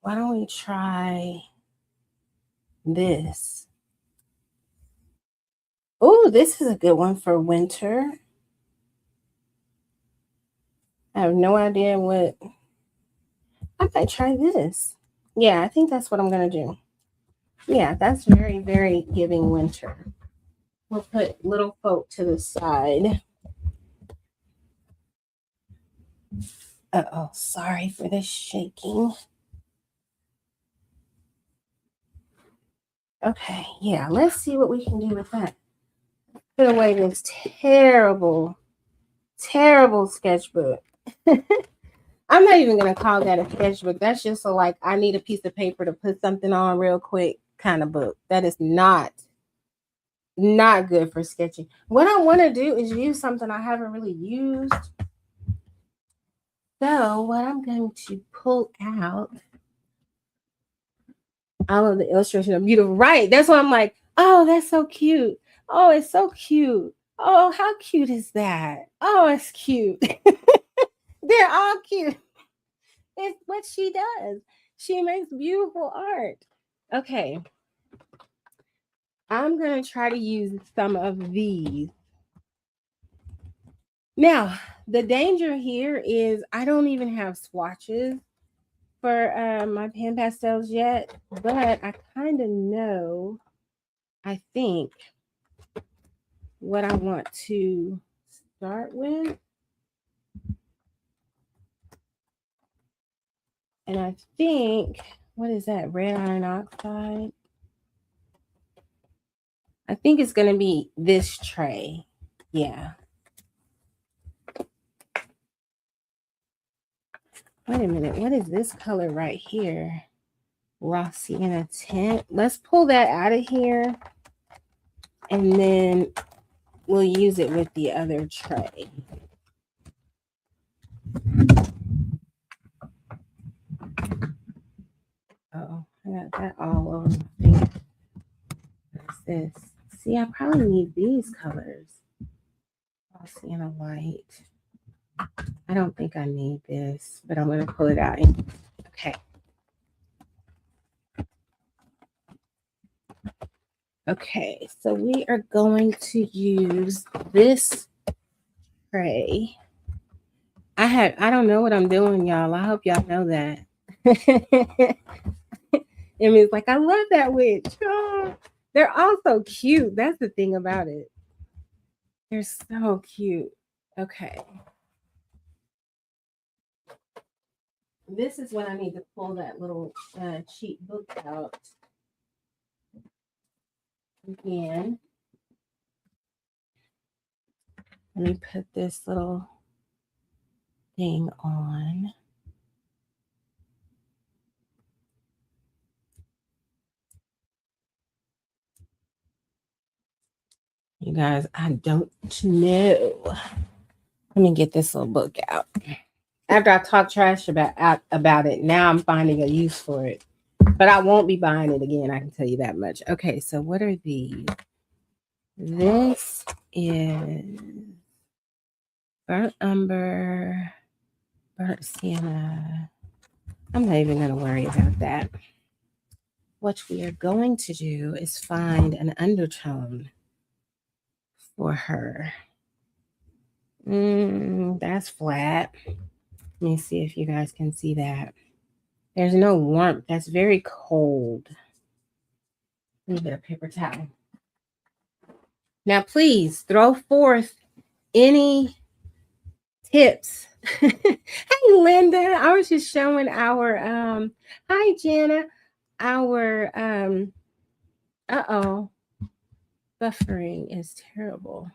Why don't we try this? Oh, this is a good one for winter. I have no idea what. I might try this. Yeah, I think that's what I'm going to do. Yeah, that's very, very giving winter. We'll put little folk to the side. Uh-oh, sorry for the shaking. Okay, yeah, let's see what we can do with that. Put away this terrible, terrible sketchbook. I'm not even going to call that a sketchbook. That's just so like I need a piece of paper to put something on real quick kind of book. That is not good for sketching. What I want to do is use something I haven't really used. So what I'm going to pull out, all of the illustration are beautiful. Right. That's why I'm like, oh, that's so cute. Oh, it's so cute. Oh, how cute is that? Oh, it's cute. They're all cute. It's what she does. She makes beautiful art. Okay. I'm going to try to use some of these. Now, the danger here is I don't even have swatches for my pan pastels yet, but I kind of know, I think, what I want to start with. And I think, what is that? Red iron oxide. I think it's going to be this tray. Yeah. Wait a minute. What is this color right here? Raw sienna tint. Let's pull that out of here. And then we'll use it with the other tray. Oh, I got that all over my finger. What's this? See, I probably need these colors. Raw sienna white. I don't think I need this, but I'm going to pull it out. Okay. Okay, so we are going to use this tray. I don't know what I'm doing, y'all. I hope y'all know that. Emmy's like, I love that witch. Oh, they're all so cute. That's the thing about it. They're so cute. Okay. This is when I need to pull that little cheap book out again. Let me put this little thing on. You guys, I don't know. Let me get this little book out. After I talk trash about it, now I'm finding a use for it. But I won't be buying it again, I can tell you that much. Okay, so what are these? This is burnt umber, burnt sienna. I'm not even going to worry about that. What we are going to do is find an undertone for her. That's flat. Let me see if you guys can see that. There's no warmth. That's very cold. Let me get a paper towel. Now, please throw forth any tips. Hey, Linda. I was just showing our hi, Jana. Our buffering is terrible.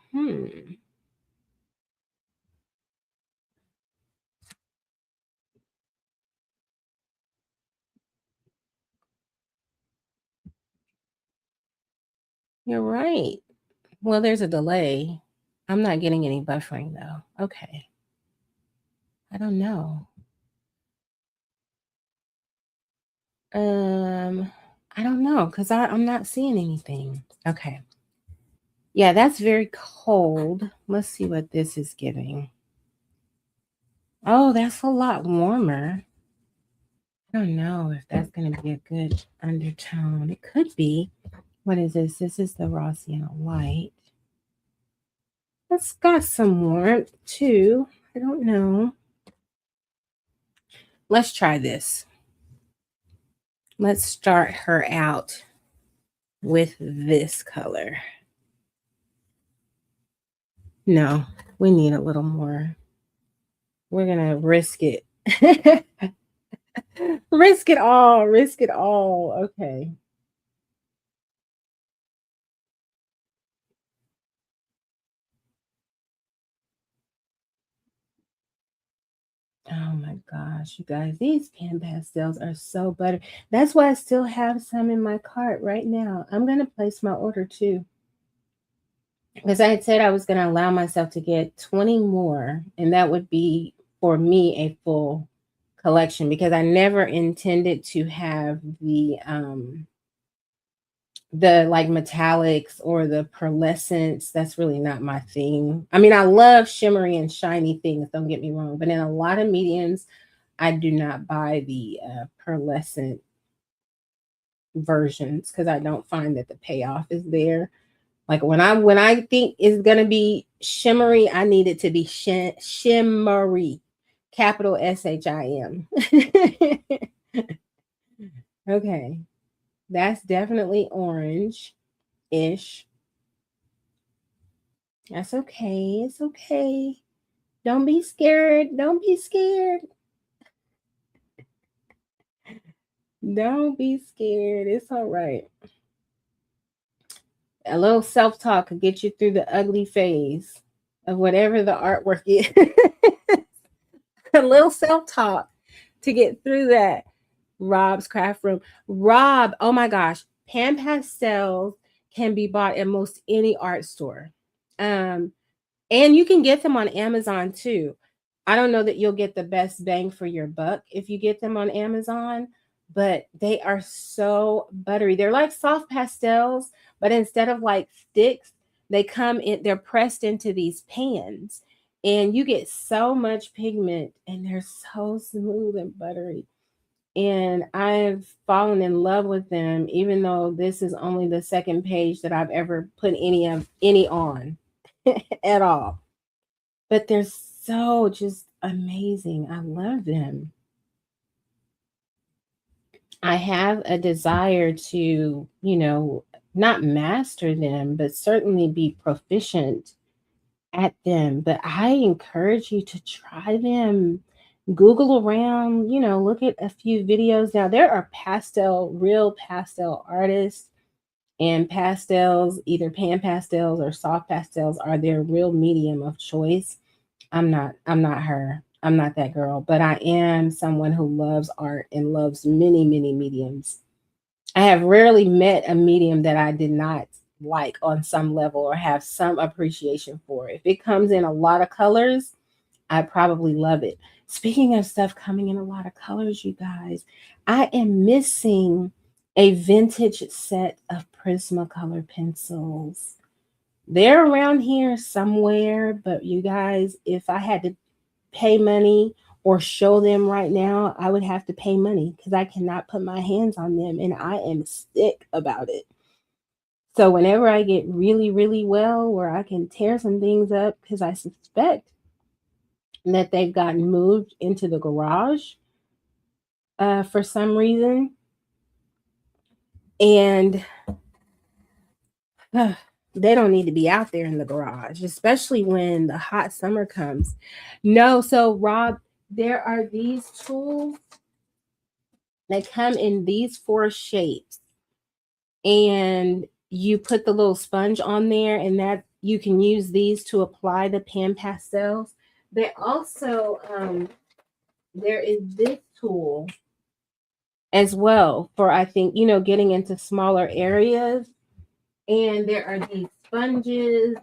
You're right. Well, there's a delay. I'm not getting any buffering though. Okay. I don't know. I don't know because I'm not seeing anything. Okay. Yeah, that's very cold. Let's see what this is giving. Oh, that's a lot warmer. I don't know if that's going to be a good undertone. It could be. What is this? This is the raw sienna white. It's got some warmth too. I don't know. Let's try this. Let's start her out with this color. No, we need a little more. We're going to risk it. Risk it all. Risk it all. Okay. Oh my gosh, you guys, these pan pastels are so butter. That's why I still have some in my cart right now. I'm going to place my order too. Because I had said I was going to allow myself to get 20 more, and that would be for me a full collection because I never intended to have the like metallics or the pearlescence. That's really not my thing. I mean, I love shimmery and shiny things, don't get me wrong, but in a lot of mediums, I do not buy the pearlescent versions because I don't find that the payoff is there. Like when I think it's gonna be shimmery, I need it to be shimmery, capital SHIM. Okay, that's definitely orange-ish. That's okay. It's okay. Don't be scared. Don't be scared. Don't be scared. It's all right. A little self-talk could get you through the ugly phase of whatever the artwork is. A little self-talk to get through that. Rob's Craft Room. Rob, oh my gosh, pan pastels can be bought at most any art store. And you can get them on Amazon too. I don't know that you'll get the best bang for your buck if you get them on Amazon, but they are so buttery. They're like soft pastels, but instead of like sticks, they come in, they're pressed into these pans, and you get so much pigment, and they're so smooth and buttery. And I've fallen in love with them, even though this is only the second page that I've ever put any on at all. But they're so just amazing. I love them. I have a desire to, not master them, but certainly be proficient at them. But I encourage you to try them. Google around, look at a few videos. Now, there are real pastel artists, and pastels, either pan pastels or soft pastels, are their real medium of choice. I'm not her. I'm not that girl, but I am someone who loves art and loves many, many mediums. I have rarely met a medium that I did not like on some level or have some appreciation for. If it comes in a lot of colors, I probably love it. Speaking of stuff coming in a lot of colors, you guys, I am missing a vintage set of Prismacolor pencils. They're around here somewhere, but you guys, if I had to pay money or show them right now, I would have to pay money because I cannot put my hands on them and I am sick about it. So whenever I get really, really well, where I can tear some things up because I suspect that they've gotten moved into the garage for some reason. And they don't need to be out there in the garage, especially when the hot summer comes. No, so Rob, there are these tools that come in these 4 shapes. And you put the little sponge on there, and that you can use these to apply the pan pastels. They also, there is this tool as well for, I think, getting into smaller areas. And there are these sponges.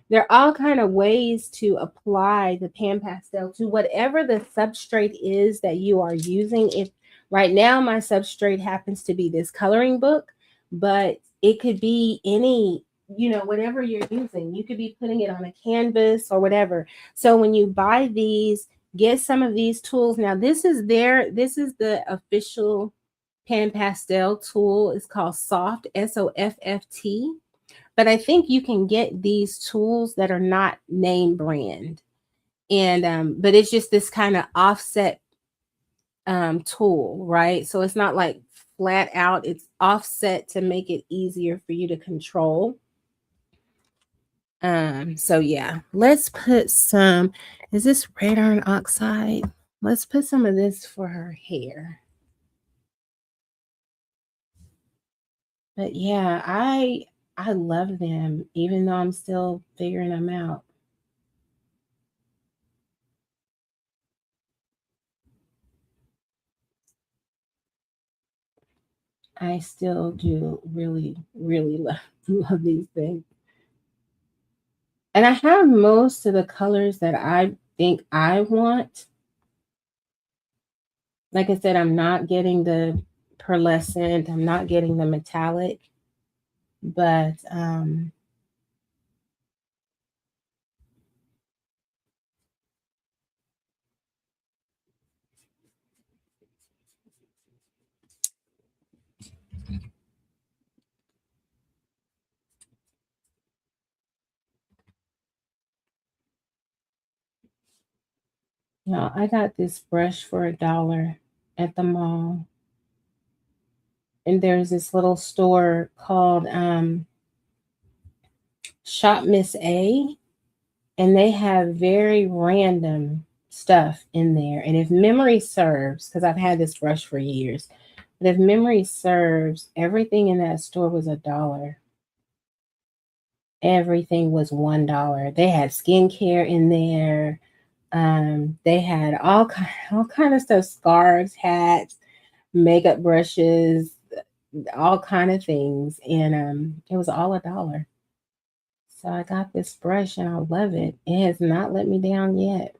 There are all kind of ways to apply the pan pastel to whatever the substrate is that you are using. If right now my substrate happens to be this coloring book, but it could be any, whatever you're using. You could be putting it on a canvas or whatever. So when you buy these, get some of these tools. Now this is the official pan pastel tool. It's called Soft, SOFFT. But I think you can get these tools that are not name brand. And but it's just this kind of offset tool, right? So it's not like flat out, it's offset to make it easier for you to control. So yeah, let's put some, is this red iron oxide? Let's put some of this for her hair. But yeah, I love them, even though I'm still figuring them out. I still do really, really love these things. And I have most of the colors that I think I want. Like I said, I'm not getting the pearlescent, I'm not getting the metallic, but I got this brush for $1 at the mall. And there's this little store called Shop Miss A, and they have very random stuff in there. And if memory serves, because I've had this brush for years, but if memory serves, everything in that store was $1. Everything was $1. They had skincare in there. They had all kind of stuff: scarves, hats, makeup brushes, all kind of things, and it was all $1. So I got this brush and I love it. It has not let me down yet.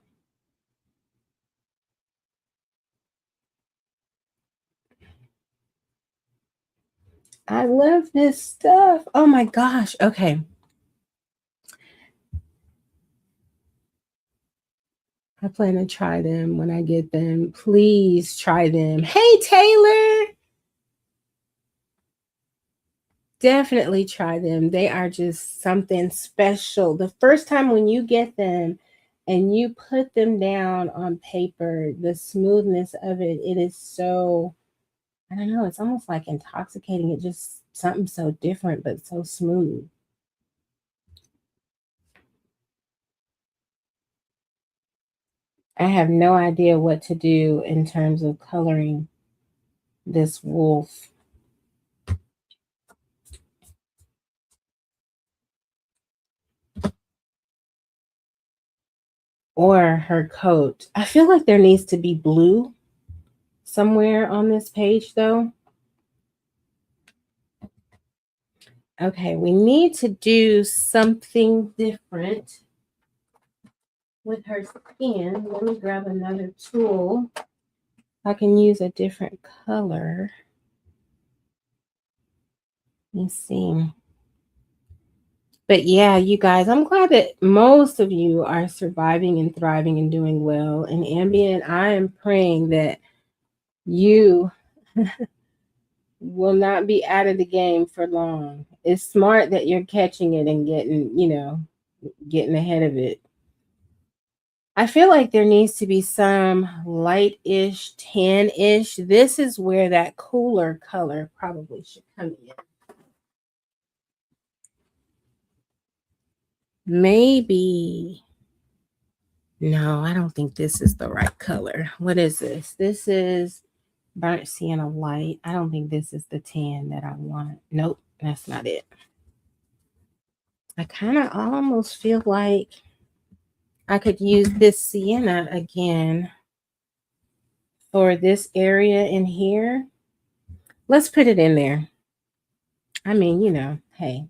I love this stuff. Oh my gosh. Okay. I plan to try them when I get them. Please try them. Hey, Taylor. Definitely try them. They are just something special. The first time when you get them and you put them down on paper, the smoothness of it, it is so, I don't know, it's almost like intoxicating. It just something so different, but so smooth. I have no idea what to do in terms of coloring this wolf. Or her coat. I feel like there needs to be blue somewhere on this page though. Okay, we need to do something different with her skin. Let me grab another tool. I can use a different color. Let me see. But yeah, you guys, I'm glad that most of you are surviving and thriving and doing well. And Ambient, I am praying that you will not be out of the game for long. It's smart that you're catching it and getting ahead of it. I feel like there needs to be some light-ish, tan-ish. This is where that cooler color probably should come in. Maybe. No, I don't think this is the right color. What is this? This is burnt sienna light. I don't think this is the tan that I want. Nope, that's not it. I kind of almost feel like I could use this sienna again for this area in here. Let's put it in there. I mean, hey.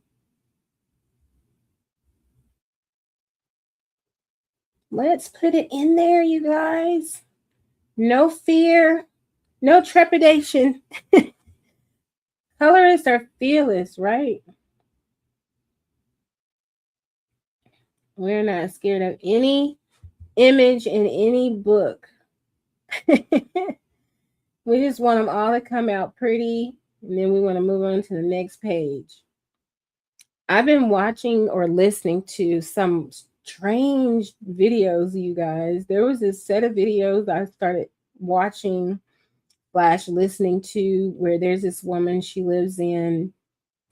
Let's put it in there, you guys. No fear, no trepidation. Colorists are fearless, right? We're not scared of any image in any book. We just want them all to come out pretty, and then we want to move on to the next page. I've been watching or listening to some strange videos, you guys. There was this set of videos I started watching / listening to where there's this woman, she lives in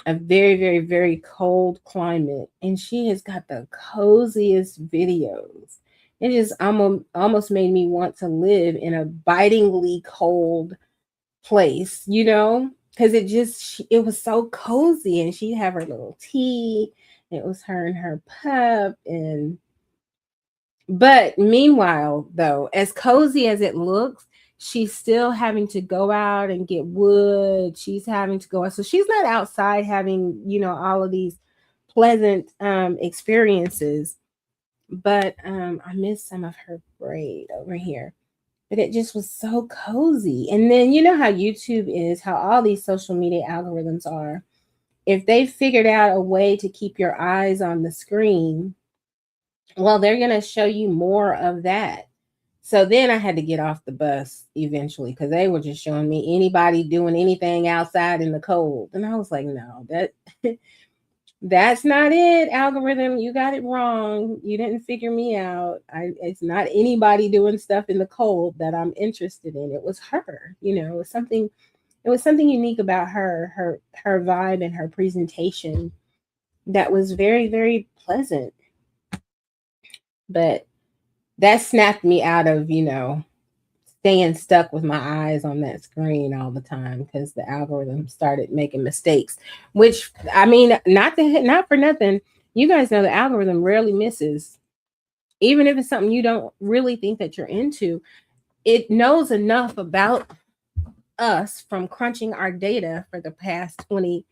a very, very, very cold climate, and she has got the coziest videos. It just almost made me want to live in a bitingly cold place, because it was so cozy, and she'd have her little tea. It was her and her pup, but meanwhile, though, as cozy as it looks, she's still having to go out and get wood. She's having to go out. So she's not outside having, all of these pleasant experiences. But I missed some of her braid over here. But it just was so cozy. And then you know how YouTube is, how all these social media algorithms are. If they figured out a way to keep your eyes on the screen, well, they're going to show you more of that. So then I had to get off the bus eventually because they were just showing me anybody doing anything outside in the cold. And I was like, no, that's not it, algorithm. You got it wrong. You didn't figure me out. It's not anybody doing stuff in the cold that I'm interested in. It was her. It was something unique about her vibe and her presentation that was very, very pleasant. But that snapped me out of, staying stuck with my eyes on that screen all the time because the algorithm started making mistakes, which I mean, not for nothing. You guys know the algorithm rarely misses. Even if it's something you don't really think that you're into, it knows enough about us from crunching our data for the past 20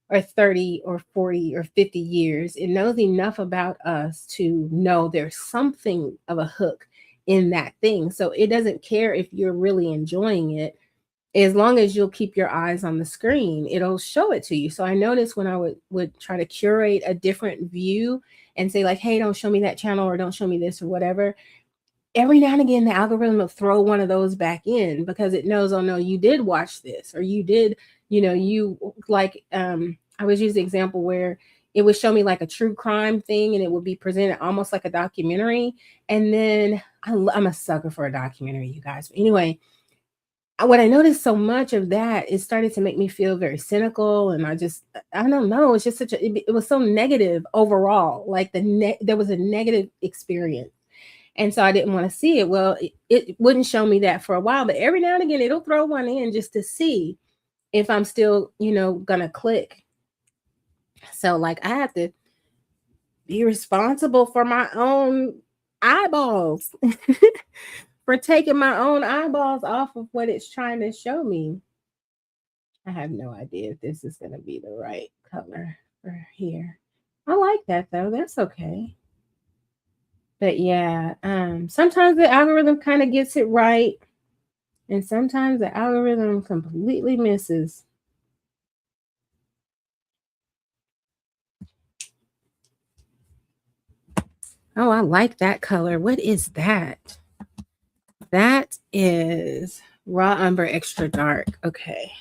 or 30 or 40 or 50 years. It knows enough about us to know there's something of a hook in that thing. So it doesn't care if you're really enjoying it. As long as you'll keep your eyes on the screen, it'll show it to you. So I noticed when I would try to curate a different view and say like, hey, don't show me that channel or don't show me this or whatever, every now and again, the algorithm will throw one of those back in because it knows, oh no, you did watch this or you did, you like, I was using the example where it would show me like a true crime thing and it would be presented almost like a documentary. And then I'm a sucker for a documentary, you guys. But anyway, what I noticed so much of that, it started to make me feel very cynical. And I don't know. It's just it was so negative overall. Like there was a negative experience. And so I didn't want to see it. Well, it wouldn't show me that for a while, but every now and again, it'll throw one in just to see if I'm still, gonna click. So like I have to be responsible for my own eyeballs, for taking my own eyeballs off of what it's trying to show me. I have no idea if this is going to be the right color. or here. I like that though. That's okay. But yeah, sometimes the algorithm kind of gets it right, and sometimes the algorithm completely misses. Oh, I like that color. What is that? That is raw umber extra dark. Okay.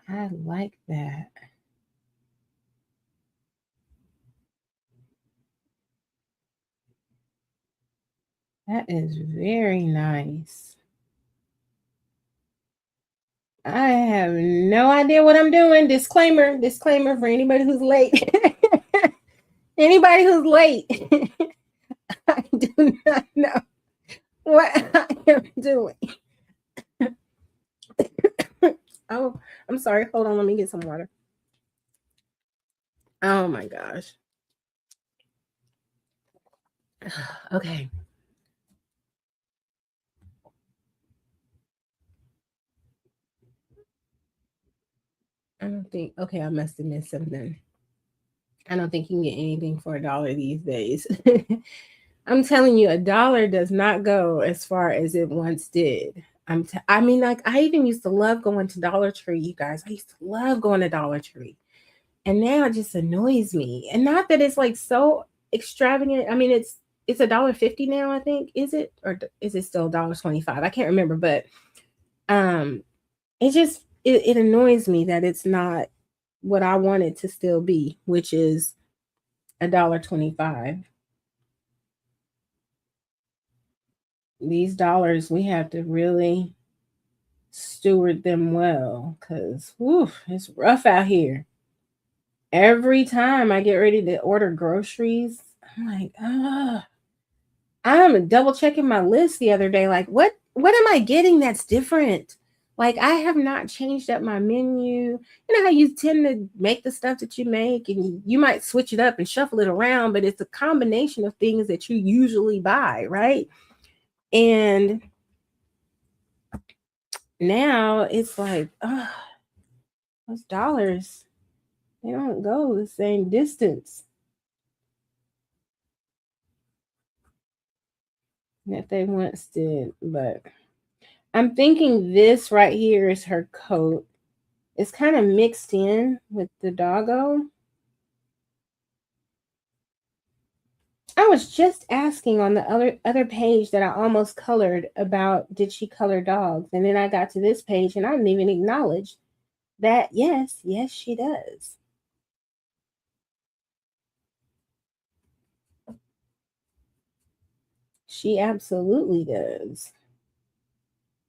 I like that. That is very nice. I have no idea what I'm doing. Disclaimer for anybody who's late. Anybody who's late. I do not know what I am doing. Oh, I'm sorry. Hold on. Let me get some water. Oh my gosh. Okay. I don't think, okay, I must have missed something. I don't think you can get anything for $1 these days. I'm telling you, $1 does not go as far as it once did. I mean, like, I even used to love going to Dollar Tree, you guys. I used to love going to Dollar Tree. And now it just annoys me. And not that it's like so extravagant. I mean, it's $1.50 now, I think. Is it? Or is it still $1.25? I can't remember, but it just it annoys me that it's not what I want it to still be, which is $1.25. These dollars, we have to really steward them well, because it's rough out here. Every time I get ready to order groceries, I'm like, I'm double checking my list the other day. Like, what am I getting that's different? Like, I have not changed up my menu. You know how you tend to make the stuff that you make, and you might switch it up and shuffle it around, but it's a combination of things that you usually buy, right? And now it's like, those dollars, they don't go the same distance that they once did. But I'm thinking this right here is her coat. It's kind of mixed in with the doggo. I was just asking on the other page that I almost colored about, did she color dogs? And then I got to this page and I didn't even acknowledge that yes, she does. She absolutely does.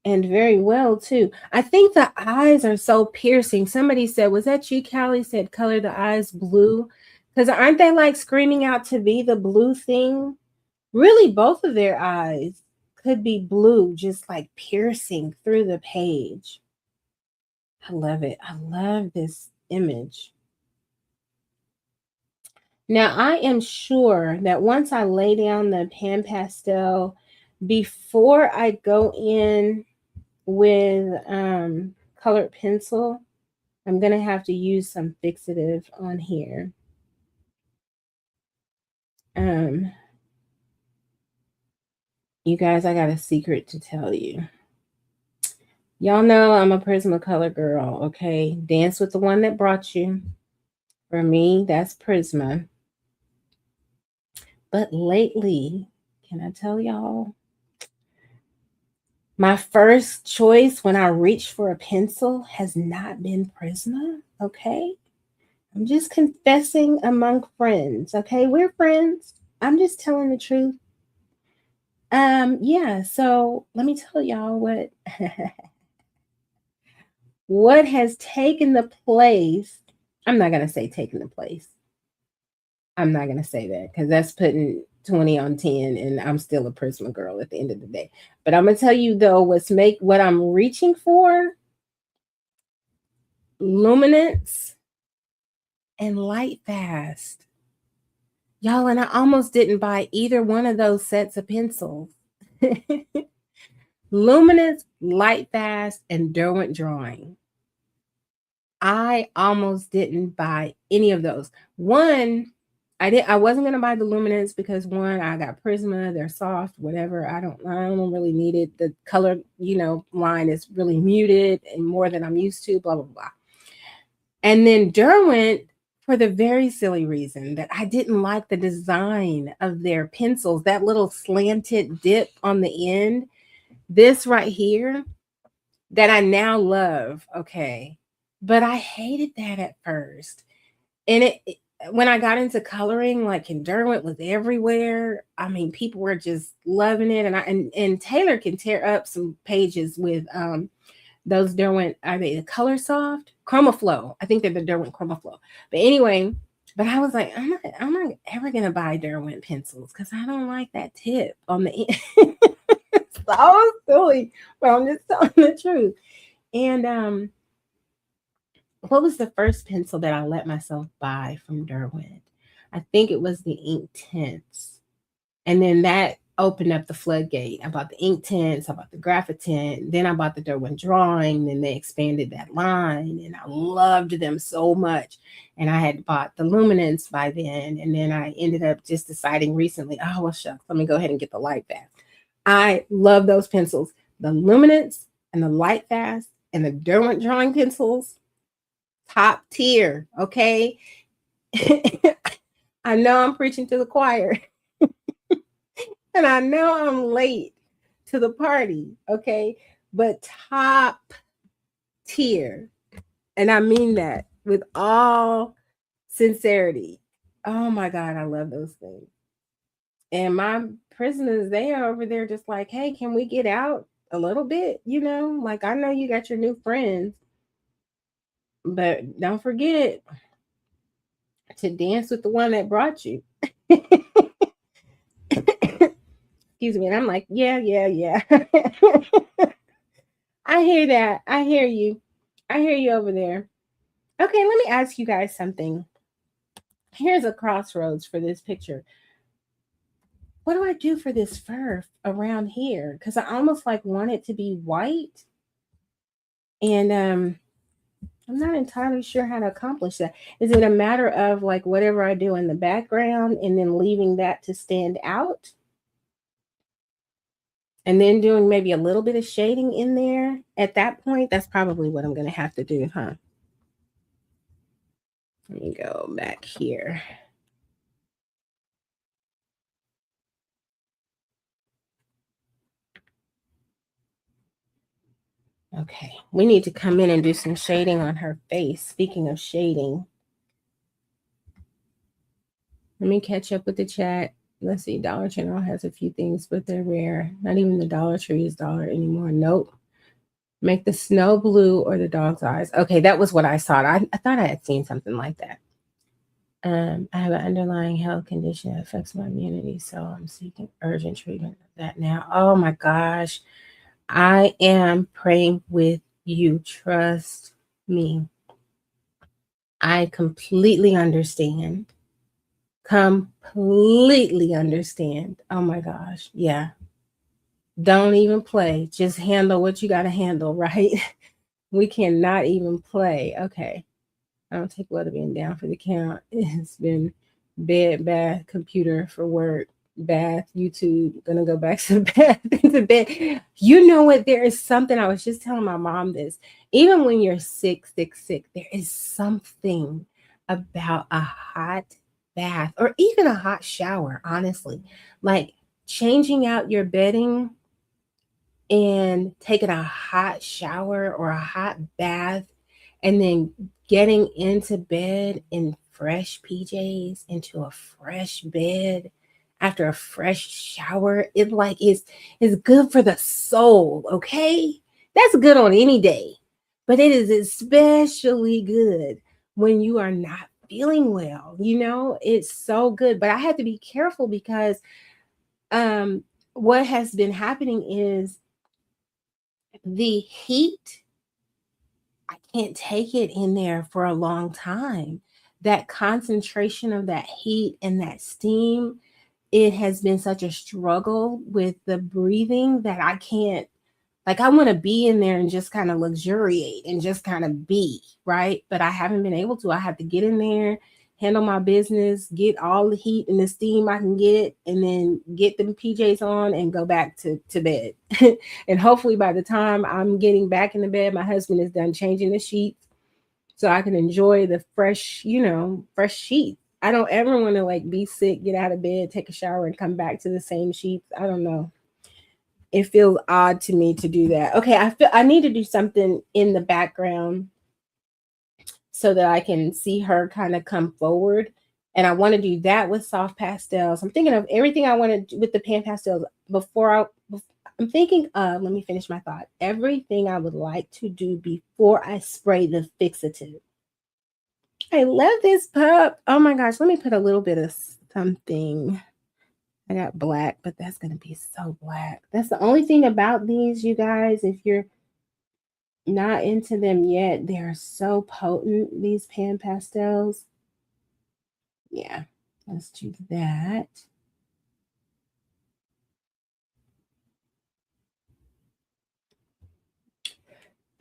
And very well too. I think the eyes are so piercing. Somebody said, was that you, Callie, said color the eyes blue? Because aren't they like screaming out to be the blue thing? Really, both of their eyes could be blue, just like piercing through the page. I love it. I love this image. Now, I am sure that once I lay down the pan pastel, before I go in with colored pencil, I'm going to have to use some fixative on here. You guys, I got a secret to tell you. Y'all know I'm a Prismacolor girl, okay? Dance with the one that brought you. For me, that's Prisma. But lately, can I tell y'all? My first choice when I reach for a pencil has not been Prisma, okay? I'm just confessing among friends, okay? We're friends. I'm just telling the truth. Yeah, so let me tell y'all what what has taken the place. I'm not gonna say taken the place. I'm not gonna say that because that's putting 20 on 10, and I'm still a Prisma girl at the end of the day. But I'm gonna tell you though, what I'm reaching for: Luminance and Lightfast. Y'all, and I almost didn't buy either one of those sets of pencils. Luminance, Lightfast, and Derwent Drawing. I almost didn't buy any of those. One, I wasn't gonna buy the luminance because one, I got Prisma, they're soft, whatever. I don't really need it. The color, line is really muted and more than I'm used to, blah blah blah. And then Derwent, for the very silly reason that I didn't like the design of their pencils, that little slanted dip on the end. This right here that I now love, okay. But I hated that at first. And when I got into coloring, like in Derwent was everywhere. I mean, people were just loving it. And Taylor can tear up some pages with those Derwent, are they the Color Soft? Chromaflow. I think they're the Derwent Chromaflow. But anyway, but I was like, I'm not ever gonna buy Derwent pencils because I don't like that tip on the end. It's so silly, but I'm just telling the truth. And what was the first pencil that I let myself buy from Derwent? I think it was the ink tints. And then that opened up the floodgate. I bought the ink tints, I bought the Graphitin, then I bought the Derwent drawing, then they expanded that line, and I loved them so much. And I had bought the luminance by then, and then I ended up just deciding recently, oh well shucks, let me go ahead and get the light fast. I love those pencils. The luminance and the light fast and the Derwent drawing pencils, top tier, okay? I know I'm preaching to the choir. And I know I'm late to the party, okay? But top tier. And I mean that with all sincerity. Oh my God, I love those things. And my prisoners, they are over there just like, hey, can we get out a little bit? Like I know you got your new friends, but don't forget to dance with the one that brought you. Excuse me. And I'm like, yeah. I hear that. I hear you. I hear you over there. Okay, let me ask you guys something. Here's a crossroads for this picture. What do I do for this fur around here? Because I almost like want it to be white. And I'm not entirely sure how to accomplish that. Is it a matter of like whatever I do in the background and then leaving that to stand out? And then doing maybe a little bit of shading in there at that point? That's probably what I'm going to have to do, huh? Let me go back here. Okay, we need to come in and do some shading on her face. Speaking of shading, let me catch up with the chat. Let's see, Dollar General has a few things, but they're rare. Not even the Dollar Tree is dollar anymore. Nope. Make the snow blue or the dog's eyes. Okay, that was what I saw. I thought I had seen something like that. I have an underlying health condition that affects my immunity, so I'm seeking urgent treatment of that now. Oh my gosh. I am praying with you. Trust me. I completely understand. Completely understand. Oh my gosh. Yeah. Don't even play. Just handle what you got to handle, right? We cannot even play. Okay. I don't take Weather being down for the count. It's been bed, bath, computer for work, bath, YouTube. Gonna go back to the bath, into bed. You know what? There is something. I was just telling my mom this. Even when you're sick, there is something about a hot bath or even a hot shower, honestly. Like changing out your bedding and taking a hot shower or a hot bath and then getting into bed in fresh PJs into a fresh bed after a fresh shower, it like is good for the soul, okay? That's good on any day, but it is especially good when you are not feeling well. It's so good. But I had to be careful because what has been happening is the heat, I can't take it in there for a long time. That concentration of that heat and that steam, it has been such a struggle with the breathing that I can't Like I want to be in there and just kind of luxuriate and just kind of be, right? But I haven't been able to. I have to get in there, handle my business, get all the heat and the steam I can get, and then get them PJs on and go back to bed. And hopefully by the time I'm getting back in the bed, my husband is done changing the sheets so I can enjoy the fresh, fresh sheets. I don't ever want to like be sick, get out of bed, take a shower, and come back to the same sheets. I don't know. It feels odd to me to do that. Okay, I feel I need to do something in the background so that I can see her kind of come forward. And I want to do that with soft pastels. I'm thinking of everything I want to do with the pan pastels I'm thinking of, let me finish my thought. Everything I would like to do before I spray the fixative. I love this pup. Oh my gosh, let me put a little bit of something. I got black, but that's going to be so black. That's the only thing about these, you guys. If you're not into them yet, they're so potent, these pan pastels. Yeah, let's do that.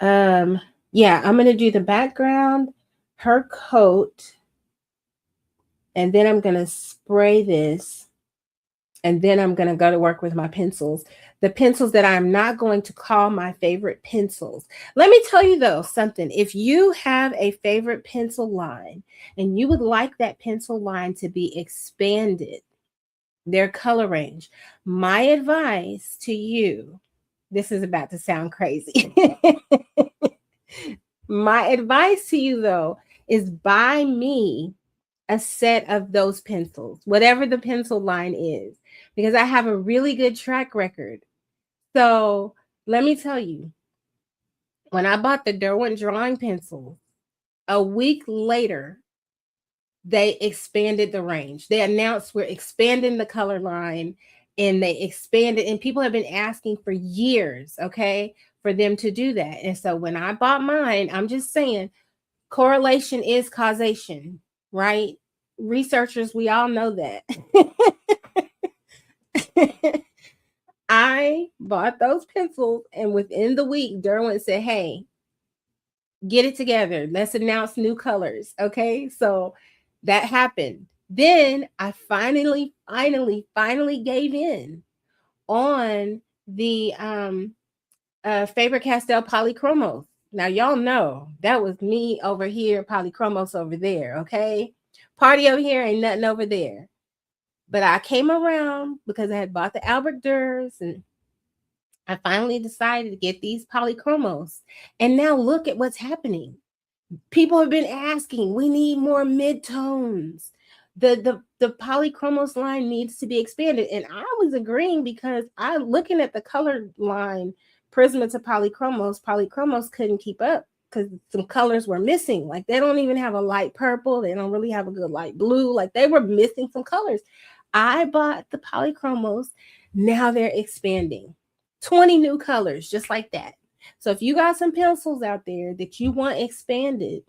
Yeah, I'm going to do the background, her coat, and then I'm going to spray this. And then I'm going to go to work with my pencils. The pencils that I'm not going to call my favorite pencils. Let me tell you though, something. If you have a favorite pencil line and you would like that pencil line to be expanded, their color range, my advice to you, this is about to sound crazy. My advice to you though is buy me a set of those pencils, whatever the pencil line is, because I have a really good track record. So let me tell you, when I bought the Derwent drawing pencils, a week later, they expanded the range. They announced we're expanding the color line, and they expanded, and people have been asking for years, okay, for them to do that. And so when I bought mine, I'm just saying, correlation is causation, right? Researchers, we all know that. I bought those pencils, and within the week, Derwent said, hey, get it together. Let's announce new colors. Okay. So that happened. Then I finally gave in on the Faber-Castell Polychromos. Now, y'all know that was me over here, Polychromos over there. Okay. Party over here, ain't nothing over there. But I came around because I had bought the Albert Durs, and I finally decided to get these Polychromos. And now look at what's happening. People have been asking, we need more midtones. The Polychromos line needs to be expanded. And I was agreeing because I looking at the color line, Prisma to Polychromos couldn't keep up because some colors were missing. Like they don't even have a light purple. They don't really have a good light blue. Like they were missing some colors. I bought the Polychromos. Now they're expanding. 20 new colors, just like that. So if you got some pencils out there that you want expanded,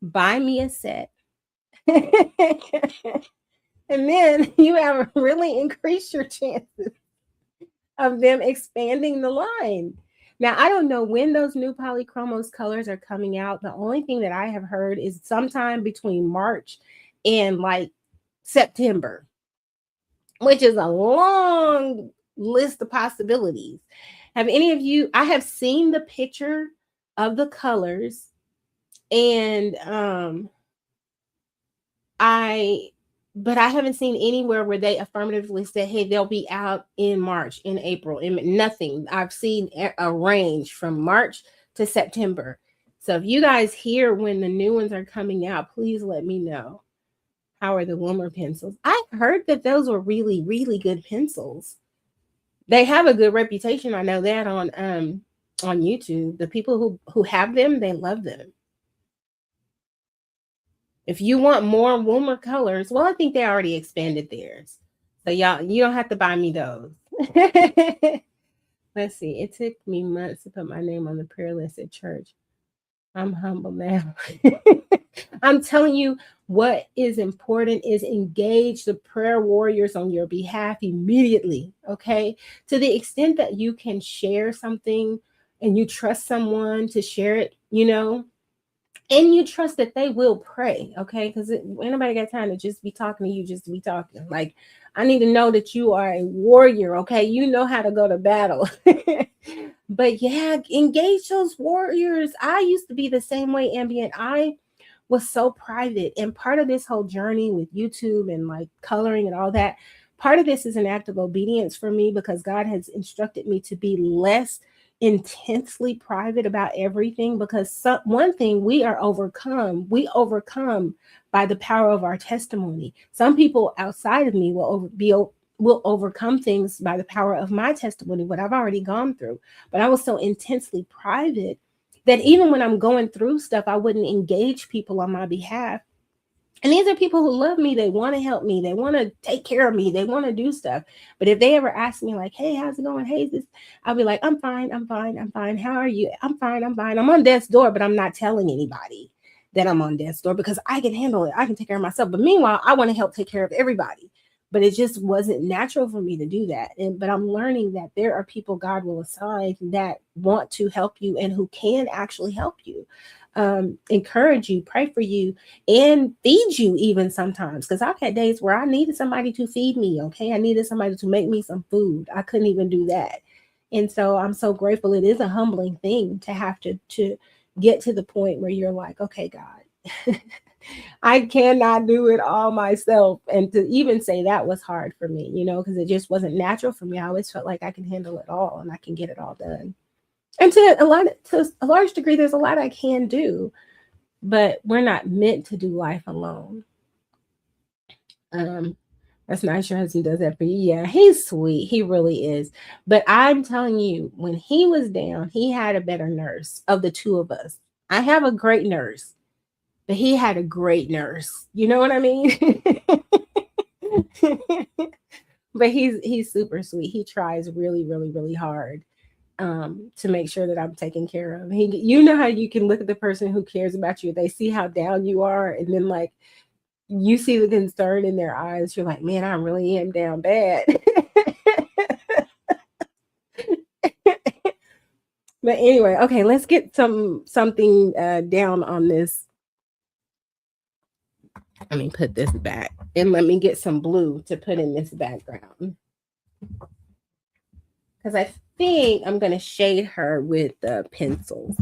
buy me a set. And then you have really increased your chances of them expanding the line. Now, I don't know when those new Polychromos colors are coming out. The only thing that I have heard is sometime between March and like September, which is a long list of possibilities. Have any of you, I have seen the picture of the colors, and but I haven't seen anywhere where they affirmatively said, hey, they'll be out in March, in April, in nothing. I've seen a range from March to September. So if you guys hear when the new ones are coming out, please let me know. How are the Wilmer pencils? I heard that those were really, really good pencils. They have a good reputation. I know that on YouTube. The people who have them, they love them. If you want more Wilmer colors, well, I think they already expanded theirs. So y'all, you don't have to buy me those. Let's see. It took me months to put my name on the prayer list at church. I'm humble now. I'm telling you, What is important is engage the prayer warriors on your behalf immediately, okay? To the extent that you can share something and you trust someone to share it, and you trust that they will pray, okay? Because ain't nobody got time to just be talking to you, just to be talking. Like, I need to know that you are a warrior, okay? You know how to go to battle. But yeah, engage those warriors. I used to be the same way, Ambient. I was so private. And part of this whole journey with YouTube and like coloring and all that, part of this is an act of obedience for me because God has instructed me to be less intensely private about everything, because one thing, we overcome by the power of our testimony. Some people outside of me will overcome things by the power of my testimony, what I've already gone through. But I was so intensely private that even when I'm going through stuff, I wouldn't engage people on my behalf. And these are people who love me. They want to help me. They want to take care of me. They want to do stuff. But if they ever ask me like, hey, how's it going? Hey, this, I'll be like, I'm fine. I'm fine. I'm fine. How are you? I'm fine. I'm fine. I'm on death's door, but I'm not telling anybody that I'm on death's door because I can handle it. I can take care of myself. But meanwhile, I want to help take care of everybody. But it just wasn't natural for me to do that. But I'm learning that there are people God will assign that want to help you and who can actually help you, encourage you, pray for you, and feed you even sometimes. Because I've had days where I needed somebody to feed me. Okay, I needed somebody to make me some food. I couldn't even do that. And so I'm so grateful. It is a humbling thing to have to get to the point where you're like, okay, God, I cannot do it all myself. And to even say that was hard for me, because it just wasn't natural for me. I always felt like I can handle it all and I can get it all done. And to a large degree, there's a lot I can do, but we're not meant to do life alone. That's nice your husband does that for you. Yeah, he's sweet. He really is. But I'm telling you, when he was down, he had a better nurse of the two of us. I have a great nurse, but he had a great nurse. You know what I mean? But he's super sweet. He tries really, really, really hard to make sure that I'm taken care of. You know how you can look at the person who cares about you, they see how down you are, and then like you see the concern in their eyes. You're like, man, I really am down bad. But anyway, okay, let's get something down on this. Let me put this back and let me get some blue to put in this background, because I think I'm going to shade her with the pencils.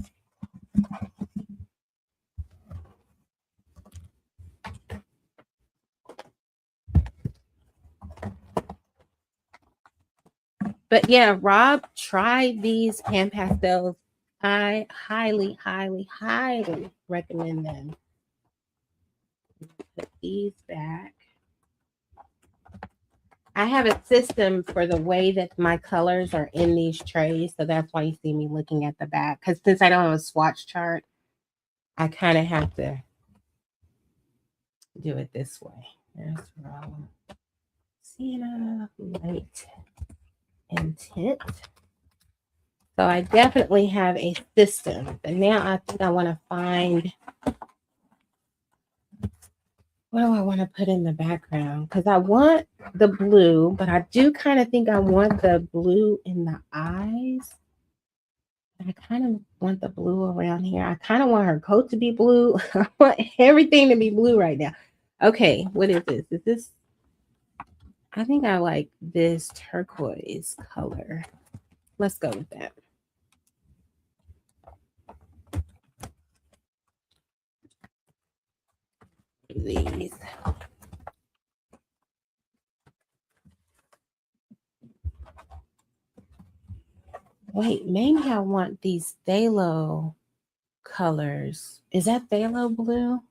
But yeah, Rob, try these pan pastels. I highly, highly, highly recommend them. Put these back. I have a system for the way that my colors are in these trays, so that's why you see me looking at the back. Because since I don't have a swatch chart, I kind of have to do it this way. There's Rob. Sienna, light, and tint. So I definitely have a system. But now I think I want to find, what do I want to put in the background? Because I want the blue, but I do kind of think I want the blue in the eyes. I kind of want the blue around here. I kind of want her coat to be blue. I want everything to be blue right now. Okay, what is this? Is this, I think I like this turquoise color. Let's go with that. These. Wait, maybe I want these phthalo colors. Is that phthalo blue?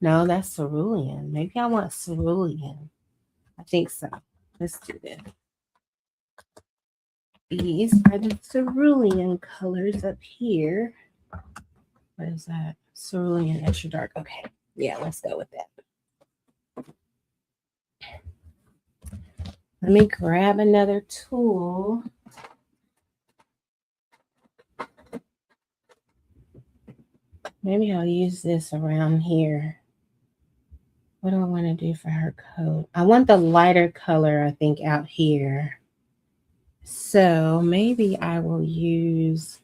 No, that's cerulean. Maybe I want cerulean. I think so. Let's do this. These are the cerulean colors up here. What is that? Cerulean extra dark. Okay. Yeah, let's go with that. Let me grab another tool. Maybe I'll use this around here. What do I want to do for her coat? I want the lighter color, I think, out here. So maybe I will use,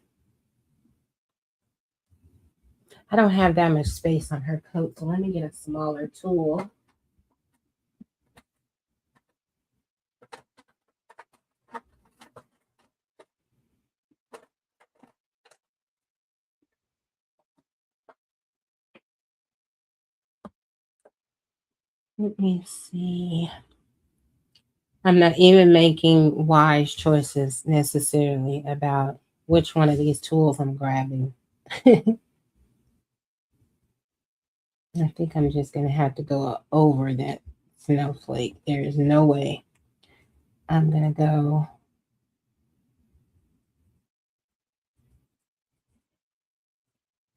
I don't have that much space on her coat, so let me get a smaller tool. Let me see. I'm not even making wise choices necessarily about which one of these tools I'm grabbing. I think I'm just going to have to go over that snowflake. There is no way I'm going to go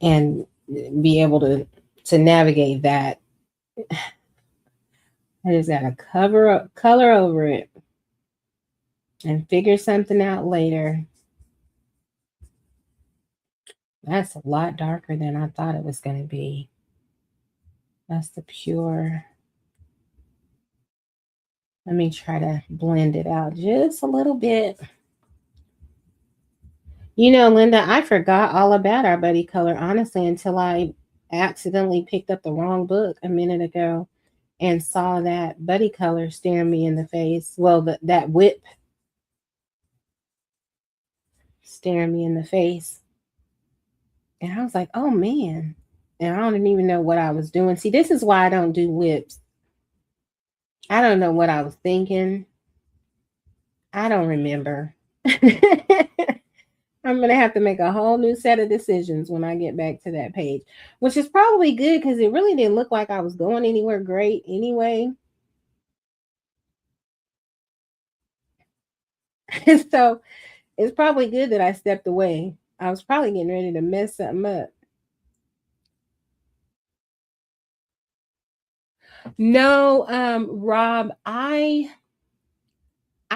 and be able to navigate that. I just got to color over it and figure something out later. That's a lot darker than I thought it was going to be. That's the pure. Let me try to blend it out just a little bit. You know, Linda, I forgot all about our buddy color, honestly, until I accidentally picked up the wrong book a minute ago and saw that buddy color staring me in the face. Well, that whip staring me in the face. And I was like, oh man. And I don't even know what I was doing. See, this is why I don't do whips. I don't know what I was thinking. I don't remember. I'm going to have to make a whole new set of decisions when I get back to that page, which is probably good because it really didn't look like I was going anywhere great anyway. So it's probably good that I stepped away. I was probably getting ready to mess something up. No, Rob, I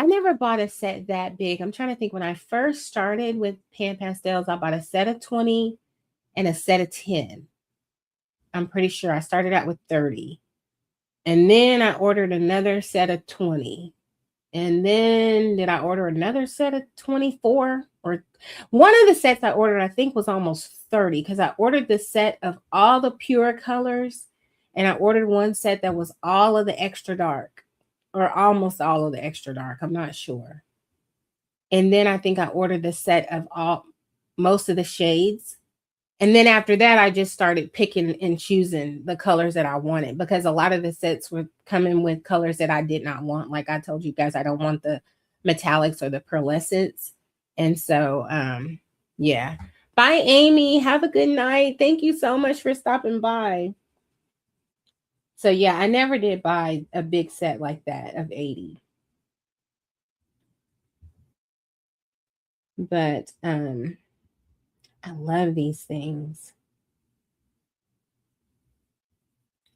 never bought a set that big. I'm trying to think when I first started with Pan Pastels, I bought a set of 20 and a set of 10. I'm pretty sure I started out with 30. And then I ordered another set of 20. And then did I order another set of 24? Or one of the sets I ordered, I think, was almost 30 because I ordered the set of all the pure colors and I ordered one set that was all of the extra dark or almost all of the extra dark. I'm not sure. And then I think I ordered the set of most of the shades. And then after that, I just started picking and choosing the colors that I wanted because a lot of the sets were coming with colors that I did not want. Like I told you guys, I don't want the metallics or the pearlescents. And so, yeah. Bye, Amy. Have a good night. Thank you so much for stopping by. So, yeah, I never did buy a big set like that of 80. But I love these things.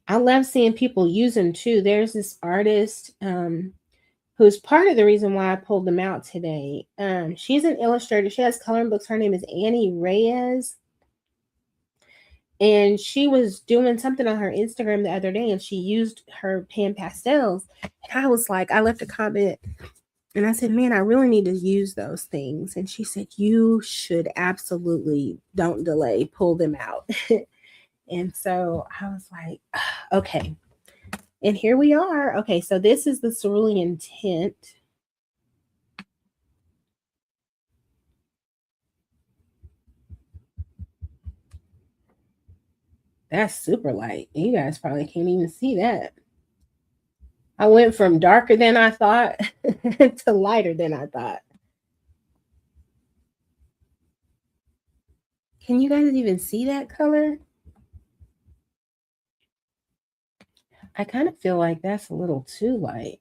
I love seeing people use them too. There's this artist who's part of the reason why I pulled them out today. She's an illustrator. She has coloring books. Her name is Annie Reyes. And she was doing something on her Instagram the other day and she used her Pan Pastels. And I was like, I left a comment and I said, man, I really need to use those things. And she said, you should absolutely, don't delay, pull them out. And so I was like, okay. And here we are. Okay, so this is the cerulean tint. That's super light. You guys probably can't even see that. I went from darker than I thought to lighter than I thought. Can you guys even see that color? I kind of feel like that's a little too light.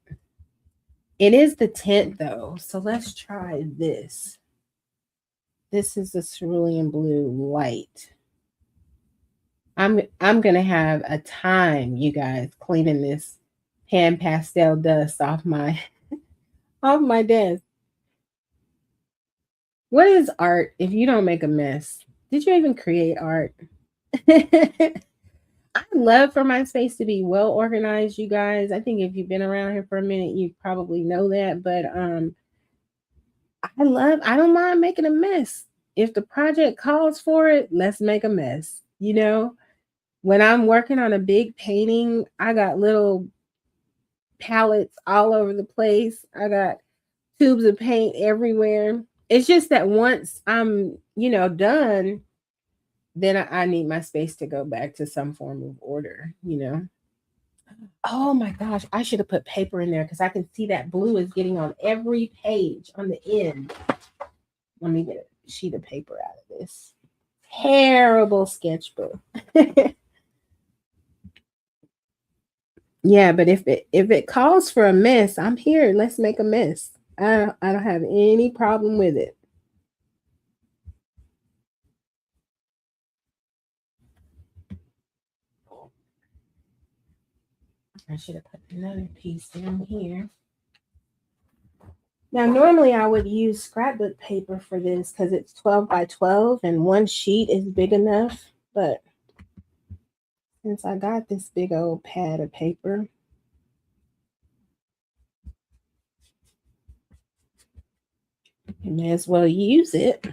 It is the tint though, so let's try this. This is the cerulean blue light. I'm gonna have a time, you guys, cleaning this Pan Pastel dust off my desk. What is art if you don't make a mess? Did you even create art? I love for my space to be well organized, you guys. I think if you've been around here for a minute, you probably know that. But I don't mind making a mess. If the project calls for it, let's make a mess. You know, when I'm working on a big painting, I got little palettes all over the place. I got tubes of paint everywhere. It's just that once I'm, done, then I need my space to go back to some form of order, Oh my gosh, I should have put paper in there because I can see that blue is getting on every page on the end. Let me get a sheet of paper out of this terrible sketchbook. Yeah, but if it calls for a mess, I'm here. Let's make a mess. I don't have any problem with it. I should have put another piece down here. Now, normally I would use scrapbook paper for this because it's 12 by 12 and one sheet is big enough. But since I got this big old pad of paper, you may as well use it.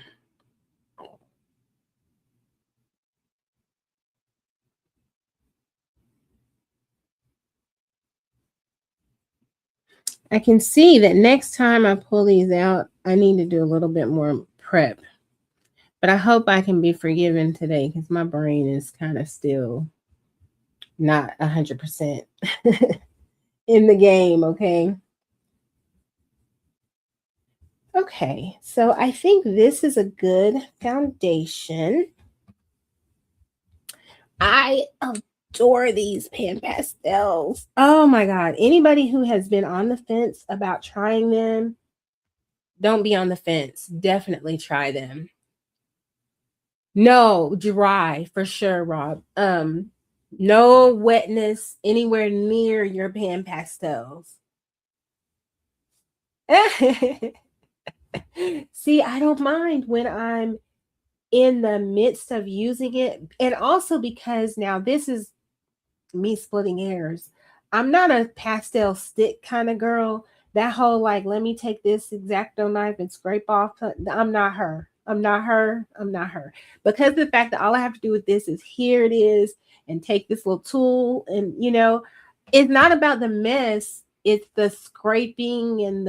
I can see that next time I pull these out, I need to do a little bit more prep. But I hope I can be forgiven today because my brain is kind of still not 100% in the game, okay? Okay, so I think this is a good foundation. I adore these pan pastels. Oh my God. Anybody who has been on the fence about trying them, don't be on the fence. Definitely try them. No, dry for sure, Rob. No wetness anywhere near your pan pastels. See, I don't mind when I'm in the midst of using it. And also because now this is me splitting hairs. I'm not a pastel stick kind of girl. That whole like, let me take this X-Acto knife and scrape off. I'm not her. I'm not her. I'm not her. Because the fact that all I have to do with this is here it is and take this little tool and, it's not about the mess. It's the scraping and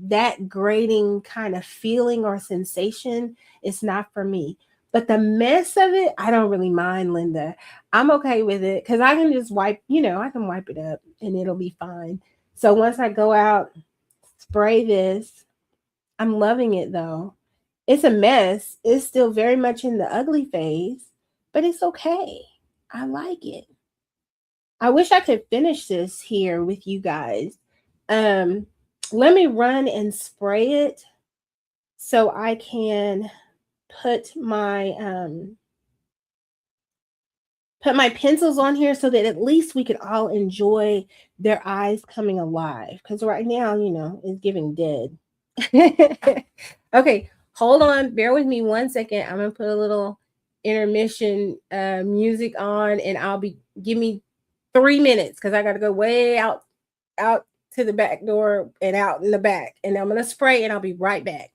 that grating kind of feeling or sensation. It's not for me. But the mess of it, I don't really mind, Linda. I'm okay with it because I can just wipe, I can wipe it up and it'll be fine. So once I go out, spray this. I'm loving it though. It's a mess. It's still very much in the ugly phase, but it's okay. I like it. I wish I could finish this here with you guys. Let me run and spray it so I can put my pencils on here so that at least we could all enjoy their eyes coming alive. Because right now, it's giving dead. Okay, hold on. Bear with me 1 second. I'm gonna put a little intermission music on, and give me 3 minutes because I gotta go way out to the back door and out in the back, and I'm gonna spray, and I'll be right back.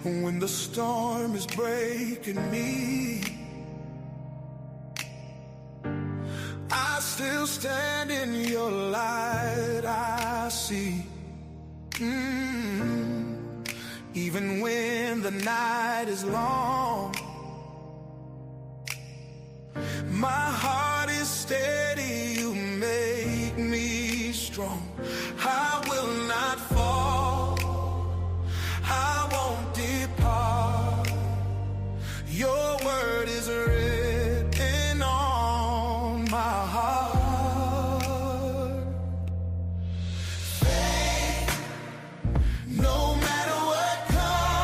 When the storm is breaking me, I still stand in your light. I see, even when the night is long, my heart is steady. You make me strong. I will not fall. I won't depart. Your word is written on my heart. Faith, no matter what comes.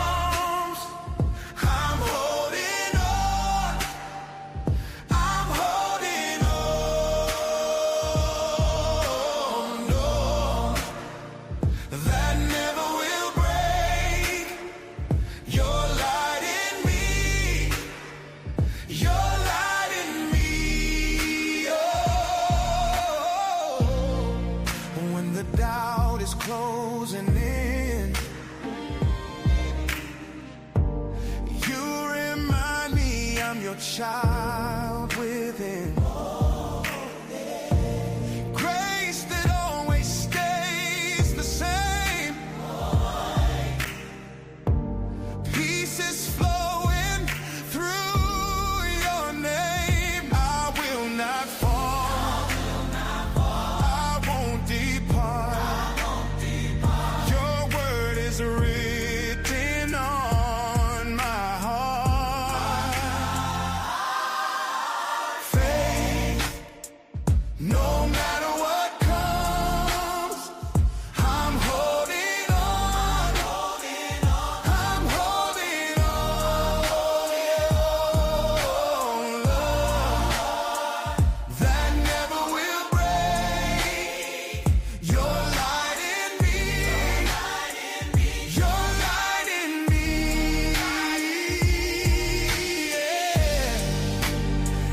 child within. Grace that always stays the same. Peace is flowing through your name. I will not fall. I won't depart. Your word is written on my heart. Faith, no matter what comes, I'm holding on. I'm holding on. Love that never will break. Your light in me. Your light in me. Yeah.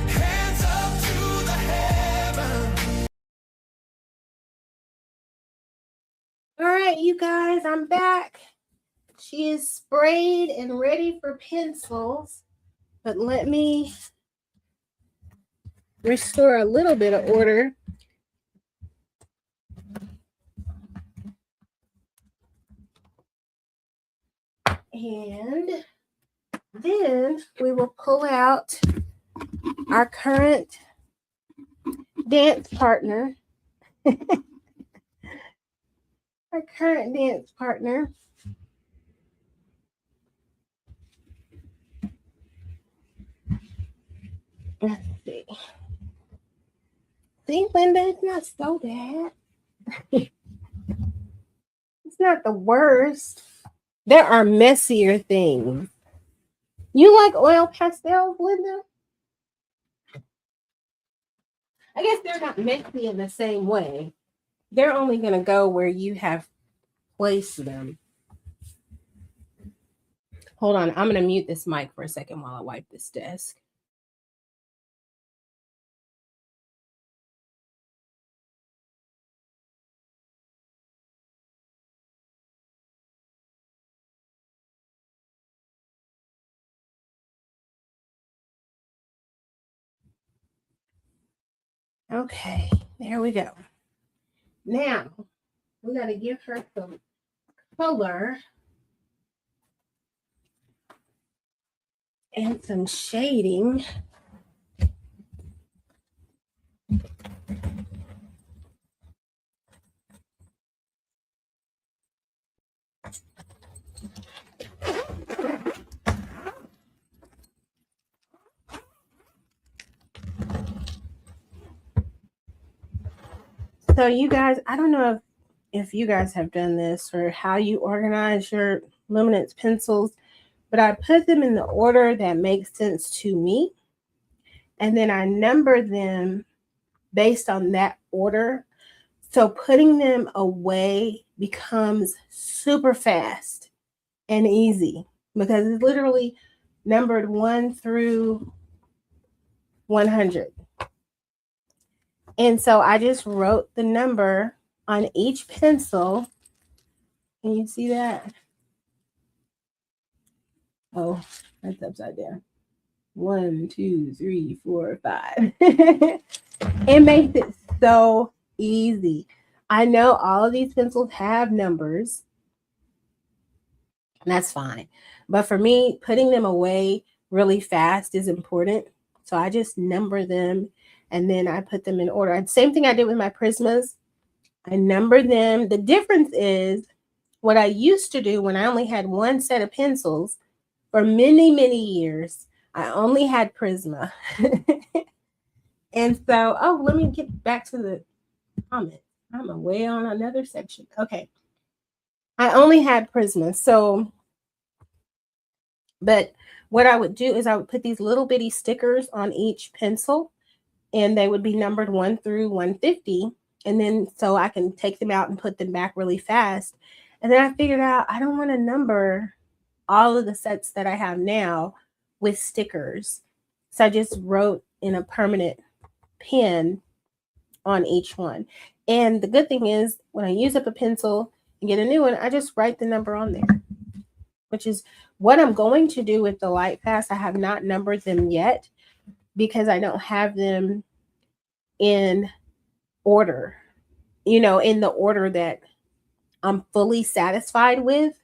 Hands up to the heavens. All right, you guys, I'm back. She is sprayed and ready for pencils, but let me restore a little bit of order. And then we will pull out our current dance partner. Our current dance partner. Let's see. See, Linda, it's not so bad. It's not the worst. There are messier things. You like oil pastels, Linda? I guess they're not messy in the same way. They're only going to go where you have placed them. Hold on. I'm going to mute this mic for a second while I wipe this desk. Okay, there we go. Now, we got to give her some color and some shading. So you guys, I don't know if you guys have done this or how you organize your luminance pencils, but I put them in the order that makes sense to me. And then I number them based on that order. So putting them away becomes super fast and easy because it's literally numbered 1 through 100. And so I just wrote the number on each pencil. Can you see that? Oh, that's upside down. 1, 2, 3, 4, 5. It makes it so easy. I know all of these pencils have numbers. And that's fine. But for me, putting them away really fast is important. So I just number them and then I put them in order. Same thing I did with my Prismas. I number them. The difference is what I used to do when I only had one set of pencils for many, many years. I only had Prisma. And so, oh, let me get back to the comment. I'm away on another section. Okay. I only had Prisma. So, but what I would do is I would put these little bitty stickers on each pencil and they would be numbered 1 through 150. And then so I can take them out and put them back really fast. And then I figured out I don't want to number all of the sets that I have now with stickers. So I just wrote in a permanent pen on each one. And the good thing is when I use up a pencil and get a new one, I just write the number on there, which is what I'm going to do with the Light Fast. I have not numbered them yet, because I don't have them in order, you know, in the order that I'm fully satisfied with.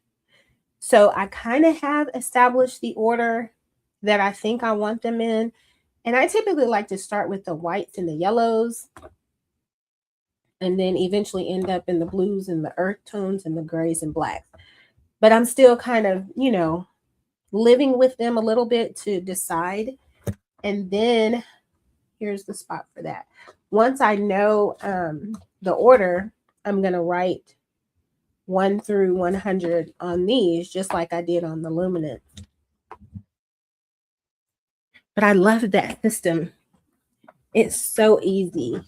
So I kind of have established the order that I think I want them in. And I typically like to start with the whites and the yellows and then eventually end up in the blues and the earth tones and the grays and blacks. But I'm still kind of, you know, living with them a little bit to decide. And then here's the spot for that. Once I know the order, I'm going to write 1 through 100 on these, just like I did on the luminance. But I love that system. It's so easy.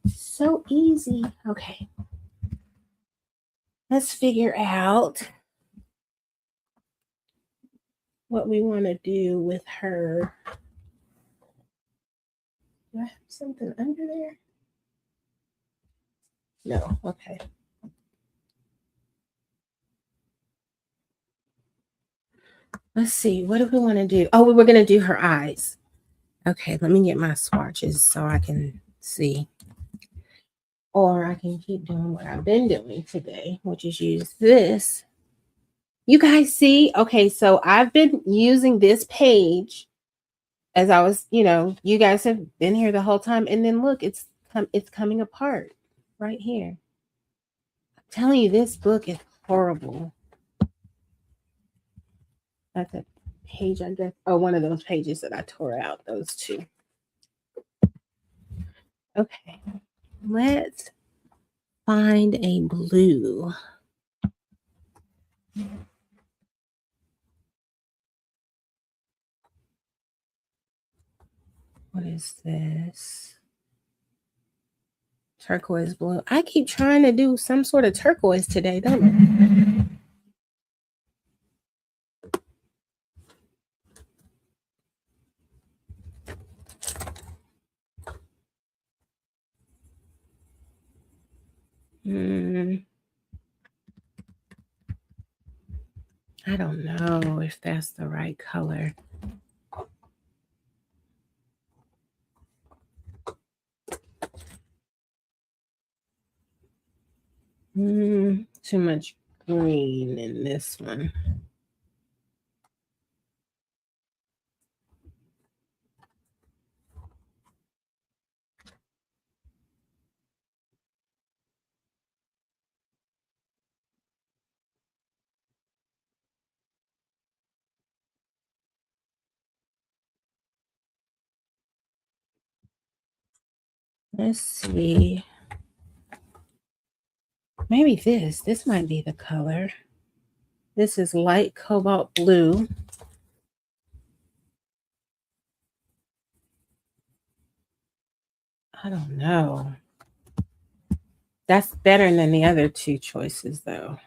So easy. Okay. Let's figure out what we want to do with her. Do I have something under there? No. Okay. Let's see. What do we want to do? Oh, we were going to do her eyes. Okay. Let me get my swatches so I can see. Or I can keep doing what I've been doing today, which is use this. You guys see? Okay, so I've been using this page as I was, you know, you guys have been here the whole time. And then look, it's coming apart right here. I'm telling you, this book is horrible. That's a page, I guess. Oh, one of those pages that I tore out, those two. Okay, let's find a blue. What is this? Turquoise blue. I keep trying to do some sort of turquoise today, don't I? I don't know if that's the right color. Too much green in this one. Let's see. Maybe this might be the color. This is light cobalt blue. I don't know. That's better than the other two choices, though.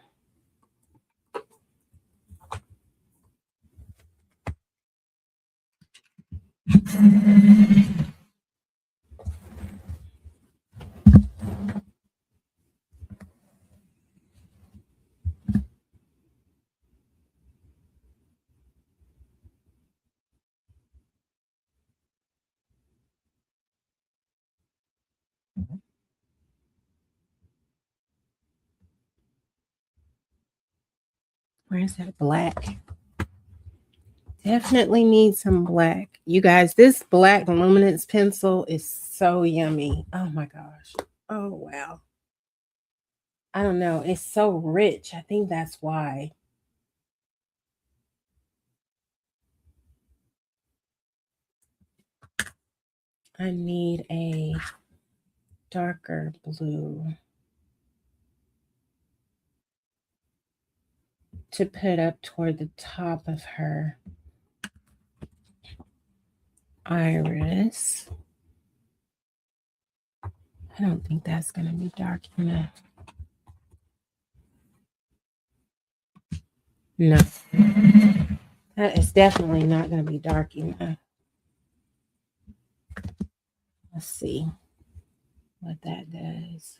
Where's that black? Definitely need some black. You guys, this black luminance pencil is so yummy. Oh my gosh. Oh, wow. I don't know. It's so rich. I think that's why. I need a darker blue to put up toward the top of her iris. I don't think that's going to be dark enough. No, that is definitely not going to be dark enough. Let's see what that does.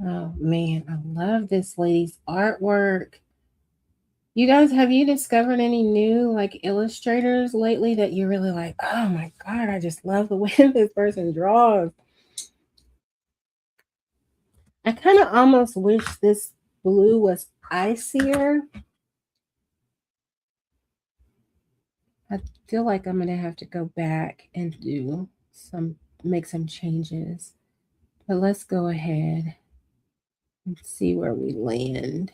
Oh man, I love this lady's artwork. You guys, have you discovered any new like illustrators lately that you're really like, oh my God, I just love the way this person draws? I kind of almost wish this blue was icier. I feel like I'm gonna have to go back and make some changes. But let's go ahead and see where we land.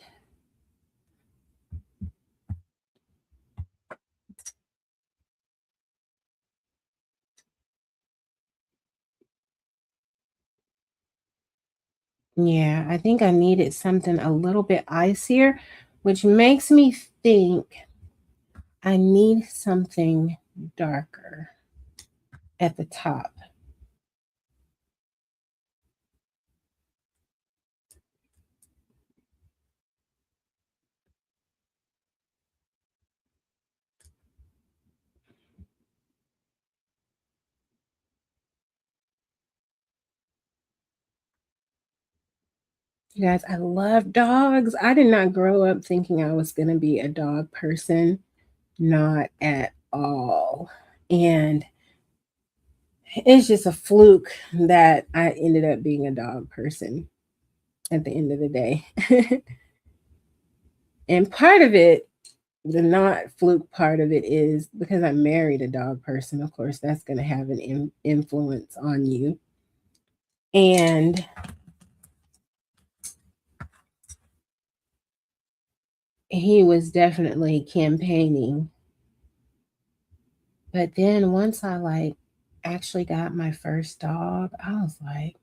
Yeah, I think I needed something a little bit icier, which makes me think I need something darker at the top. You guys, I love dogs. I did not grow up thinking I was going to be a dog person, not at all. And it's just a fluke that I ended up being a dog person at the end of the day. And part of it, the not fluke part of it, is because I married a dog person. Of course, that's going to have an influence on you. And he was definitely campaigning. But then once I like actually got my first dog, I was like,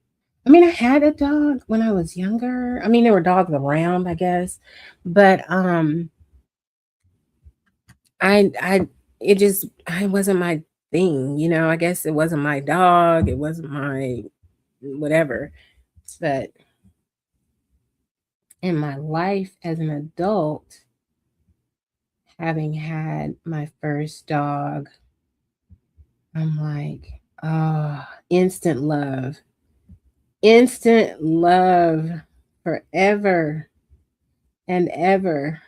I mean, I had a dog when I was younger. I mean, there were dogs around, I guess, but I it just I wasn't my thing, you know. I guess it wasn't my dog, it wasn't my whatever. But in my life as an adult, having had my first dog, I'm like, oh, instant love. Instant love forever and ever.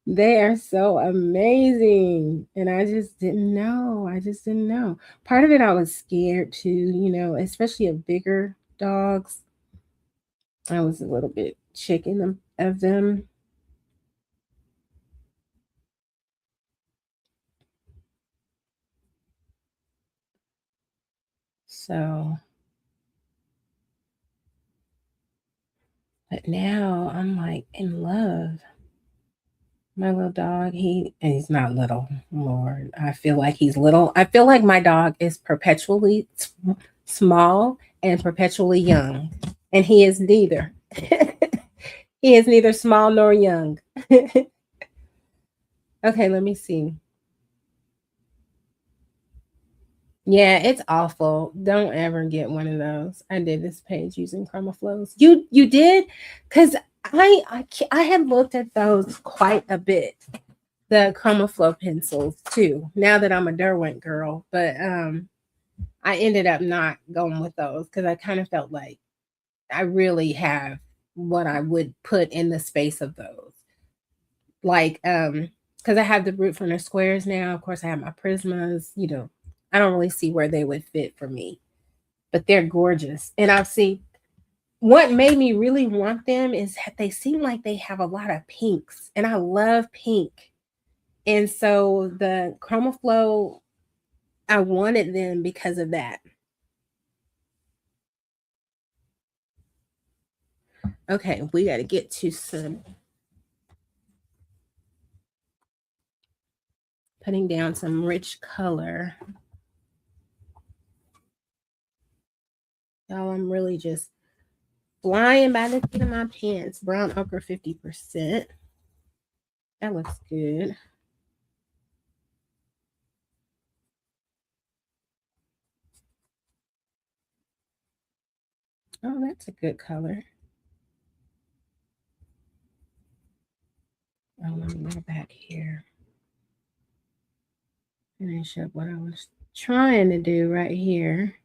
They are so amazing. And I just didn't know. I just didn't know. Part of it, I was scared too, you know, especially of bigger dogs. I was a little bit chicken of them. So, but now I'm like in love. My little dog, he's not little, Lord. I feel like he's little. I feel like my dog is perpetually small and perpetually young, and he is neither. He is neither small nor young. Okay, let me see. Yeah, it's awful. Don't ever get one of those. I did this page using ChromaFlows. You did? Because I had looked at those quite a bit. The ChromaFlow pencils too. Now that I'm a Derwent girl, but I ended up not going with those because I kind of felt like I really have what I would put in the space of those. Like because I have the Brute from the squares now. Of course, I have my Prismas. You know, I don't really see where they would fit for me, but they're gorgeous. And I've seen what made me really want them is that they seem like they have a lot of pinks, and I love pink. And so the ChromaFlow, I wanted them because of that. Okay, we got to get to some putting down some rich color. Y'all, I'm really just flying by the seat of my pants. Brown ochre 50%. That looks good. Oh, that's a good color. Oh, let me go back here. Finish up what I was trying to do right here.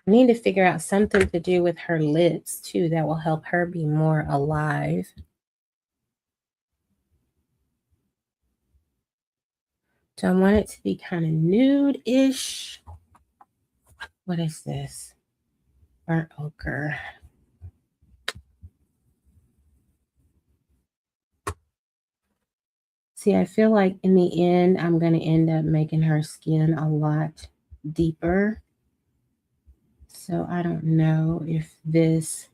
I need to figure out something to do with her lips too that will help her be more alive. So I want it to be kind of nude-ish. What is this? Burnt ochre. See, I feel like in the end, I'm going to end up making her skin a lot deeper. So I don't know if this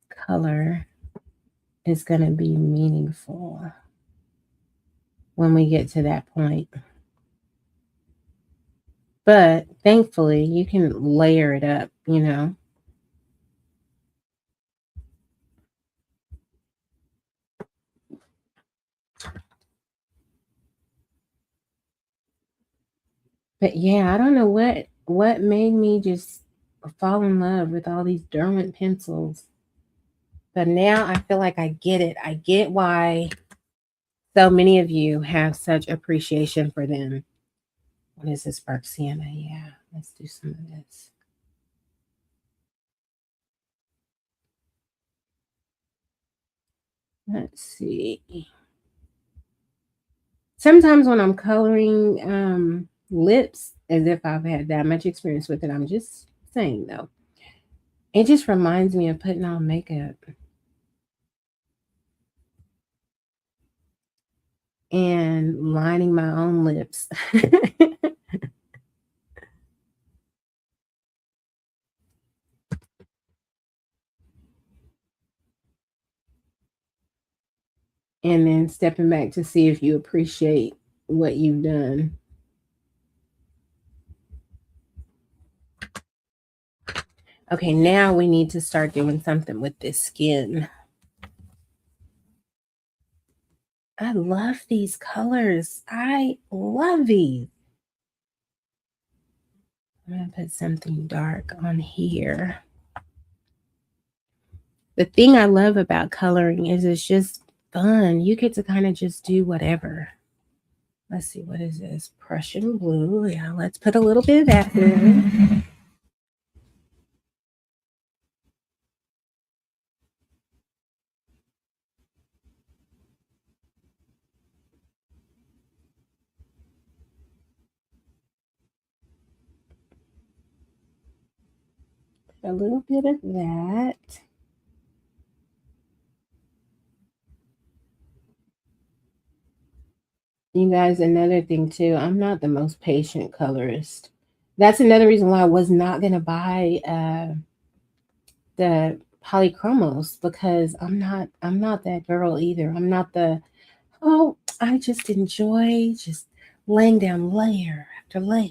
color is going to be meaningful when we get to that point. But thankfully, you can layer it up, you know. But yeah, I don't know what made me just fall in love with all these Derwent pencils. But now I feel like I get it. I get why so many of you have such appreciation for them. What is this, Burnt Sienna? Yeah, let's do some of this. Let's see. Sometimes when I'm coloring lips, as if I've had that much experience with it, I'm just saying though, it just reminds me of putting on makeup. And lining my own lips. And then stepping back to see if you appreciate what you've done. Okay, now we need to start doing something with this skin. I love these colors. I love these. I'm going to put something dark on here. The thing I love about coloring is it's just fun. You get to kind of just do whatever. Let's see, what is this? Prussian blue. Yeah, let's put a little bit of that in. A little bit of that. You guys, another thing too, I'm not the most patient colorist. That's another reason why I was not gonna buy the polychromos, because I'm not that girl either. I'm not the, oh, I just enjoy just laying down layer after layer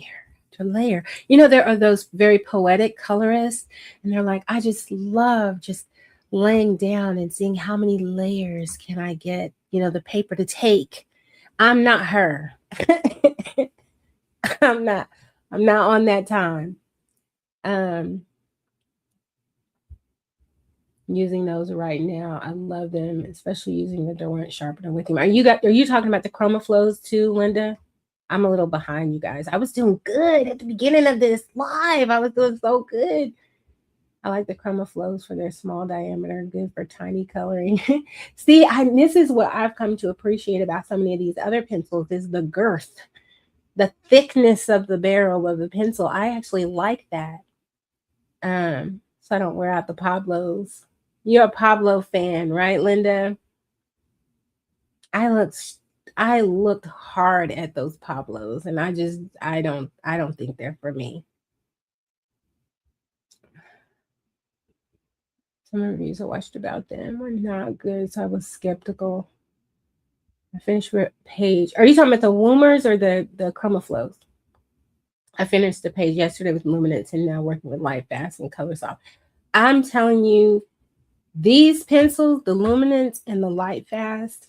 after layer. You know, there are those very poetic colorists, and they're like, I just love just laying down and seeing how many layers can I get, you know, the paper to take. I'm not her. I'm not. I'm not on that time. Um, using those right now. I love them, especially using the Derwent sharpener with him. Are you talking about the Chroma Flows too, Linda? I'm a little behind you guys. I was doing good at the beginning of this live. I was doing so good. I like the Chroma Flows for their small diameter, good for tiny coloring. See, this is what I've come to appreciate about so many of these other pencils is the girth, the thickness of the barrel of the pencil. I actually like that. So I don't wear out the Pablos. You're a Pablo fan, right, Linda? I looked hard at those Pablos, and I don't think they're for me. Some reviews I watched about them were not good, so I was skeptical. I finished with page. Are you talking about the Woomers or the Chroma Flows? I finished the page yesterday with Luminance and now working with Lightfast and Colorsoft. I'm telling you, these pencils, the Luminance and the Lightfast,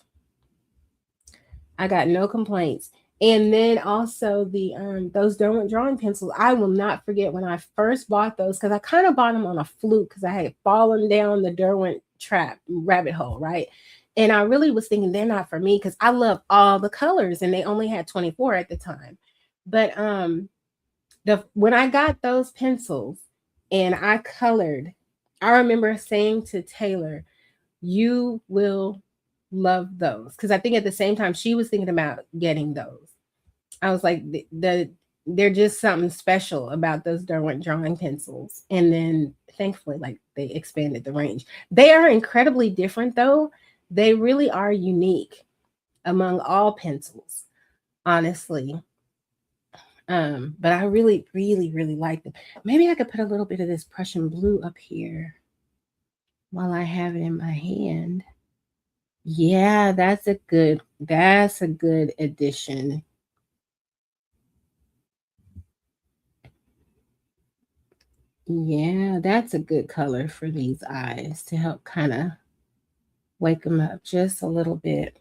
I got no complaints. And then also the those Derwent drawing pencils, I will not forget when I first bought those, because I kind of bought them on a fluke because I had fallen down the Derwent trap rabbit hole, right? And I really was thinking they're not for me because I love all the colors and they only had 24 at the time. But when I got those pencils, and I colored. I remember saying to Taylor, you will love those. Because I think at the same time she was thinking about getting those. I was like, they're just something special about those Derwent drawing pencils. And then thankfully, like they expanded the range. They are incredibly different though. They really are unique among all pencils, honestly. But I really, really, really like them. Maybe I could put a little bit of this Prussian blue up here while I have it in my hand. Yeah, that's a good addition. Yeah, that's a good color for these eyes to help kind of wake them up just a little bit.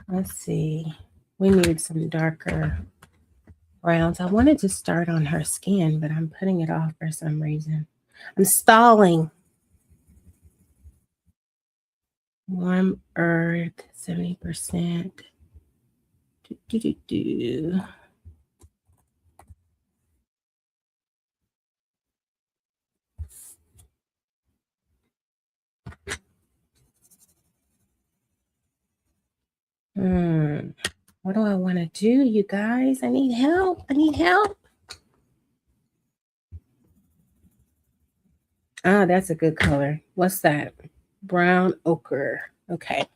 Let's see. We need some darker browns. I wanted to start on her skin, but I'm putting it off for some reason. I'm stalling. Warm earth, 70%. Do. What do I want to do, you guys? I need help. Ah, that's a good color. What's that? Brown ochre. Okay.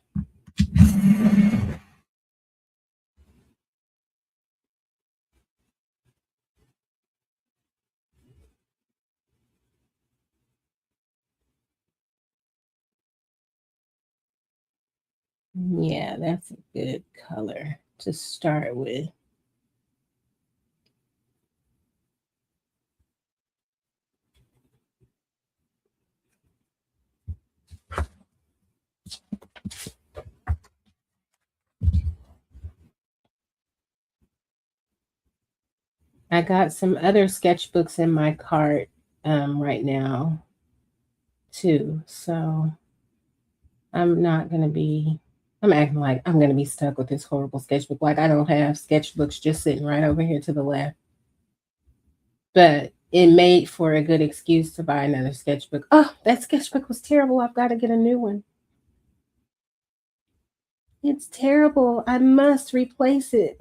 Yeah, that's a good color to start with. I got some other sketchbooks in my cart right now too. So I'm acting like I'm going to be stuck with this horrible sketchbook. Like I don't have sketchbooks just sitting right over here to the left. But it made for a good excuse to buy another sketchbook. Oh, that sketchbook was terrible. I've got to get a new one. It's terrible. I must replace it.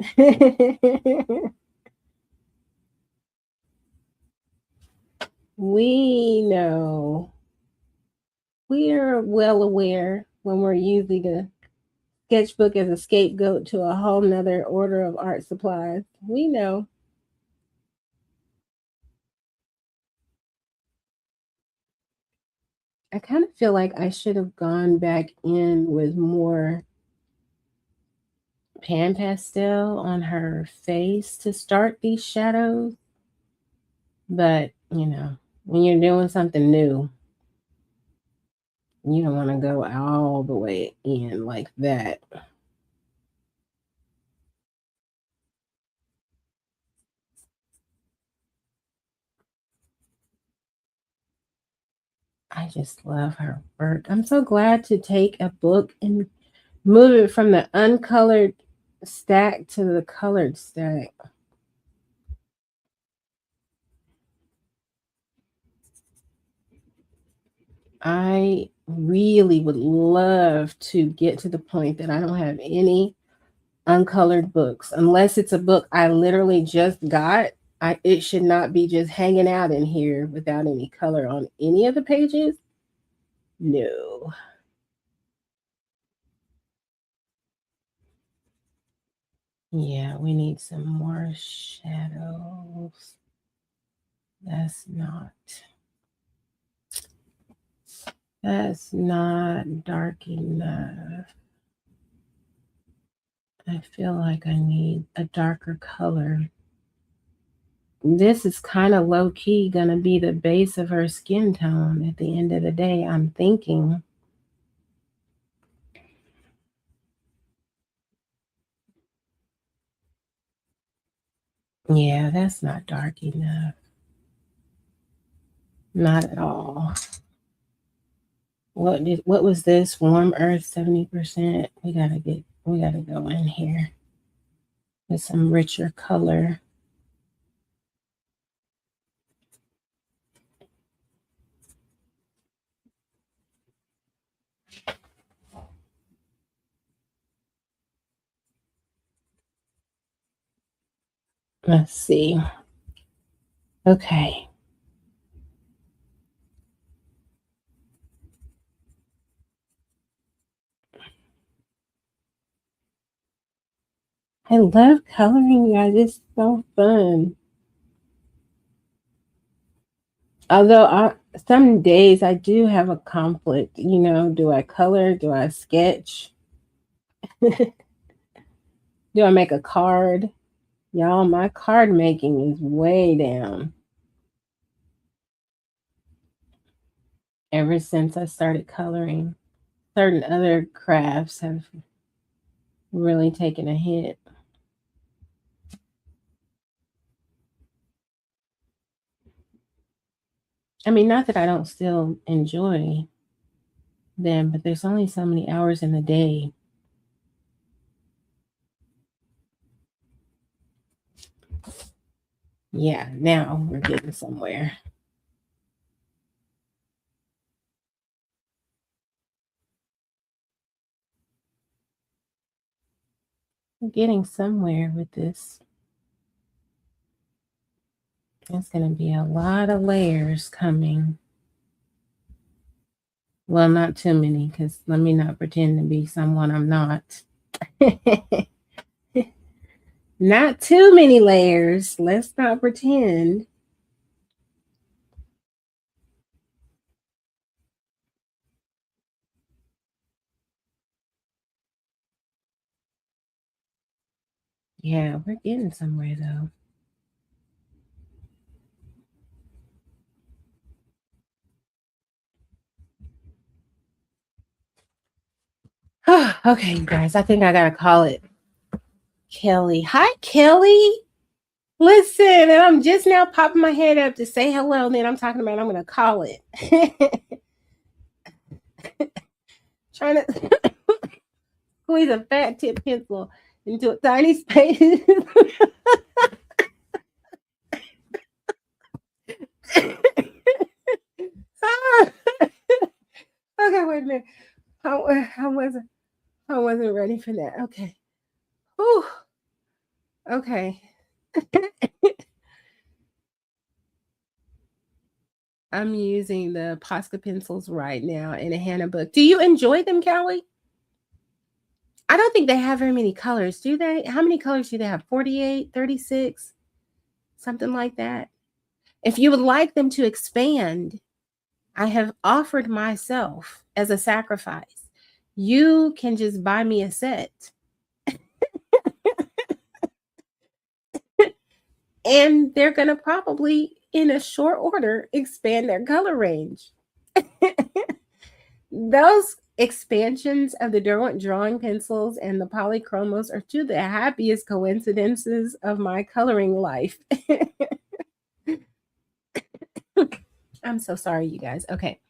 We know. We are well aware when we're using a sketchbook as a scapegoat to a whole nother order of art supplies. We know. I kind of feel like I should have gone back in with more pan pastel on her face to start these shadows. But, when you're doing something new, you don't want to go all the way in like that. I just love her work. I'm so glad to take a book and move it from the uncolored stack to the colored stack. I really would love to get to the point that I don't have any uncolored books unless it's a book I literally just got. It should not be just hanging out in here without any color on any of the pages. No. Yeah, we need some more shadows. That's not dark enough. I feel like I need a darker color. This is kind of low key going to be the base of her skin tone at the end of the day, I'm thinking. Yeah, that's not dark enough. Not at all. What was this? Warm earth 70%. We gotta go in here. with some richer color. Let's see. Okay. I love coloring, you guys. It's so fun. Although some days I do have a conflict. You know, do I color? Do I sketch? Do I make a card? Y'all, my card making is way down. Ever since I started coloring, certain other crafts have really taken a hit. I mean, not that I don't still enjoy them, but there's only so many hours in the day. Yeah, now we're getting somewhere. We're getting somewhere with this. There's going to be a lot of layers coming. Well, not too many, because let me not pretend to be someone I'm not. Not too many layers. Let's not pretend. Yeah, we're getting somewhere though. Okay, you guys, I think I gotta call it Kelly. Hi, Kelly. Listen, and I'm just now popping my head up to say hello, and then I'm talking about I'm gonna call it. Trying to squeeze a fat tip pencil into a tiny space. Okay, wait a minute. I wasn't ready for that. Okay. Whew. Okay. I'm using the Posca pencils right now in a Hannah book. Do you enjoy them, Kelly? I don't think they have very many colors, do they? How many colors do they have? 48, 36, something like that. If you would like them to expand, I have offered myself as a sacrifice. You can just buy me a set. And they're going to probably, in a short order, expand their color range. Those expansions of the Derwent drawing pencils and the polychromos are two of the happiest coincidences of my coloring life. I'm so sorry, you guys. Okay.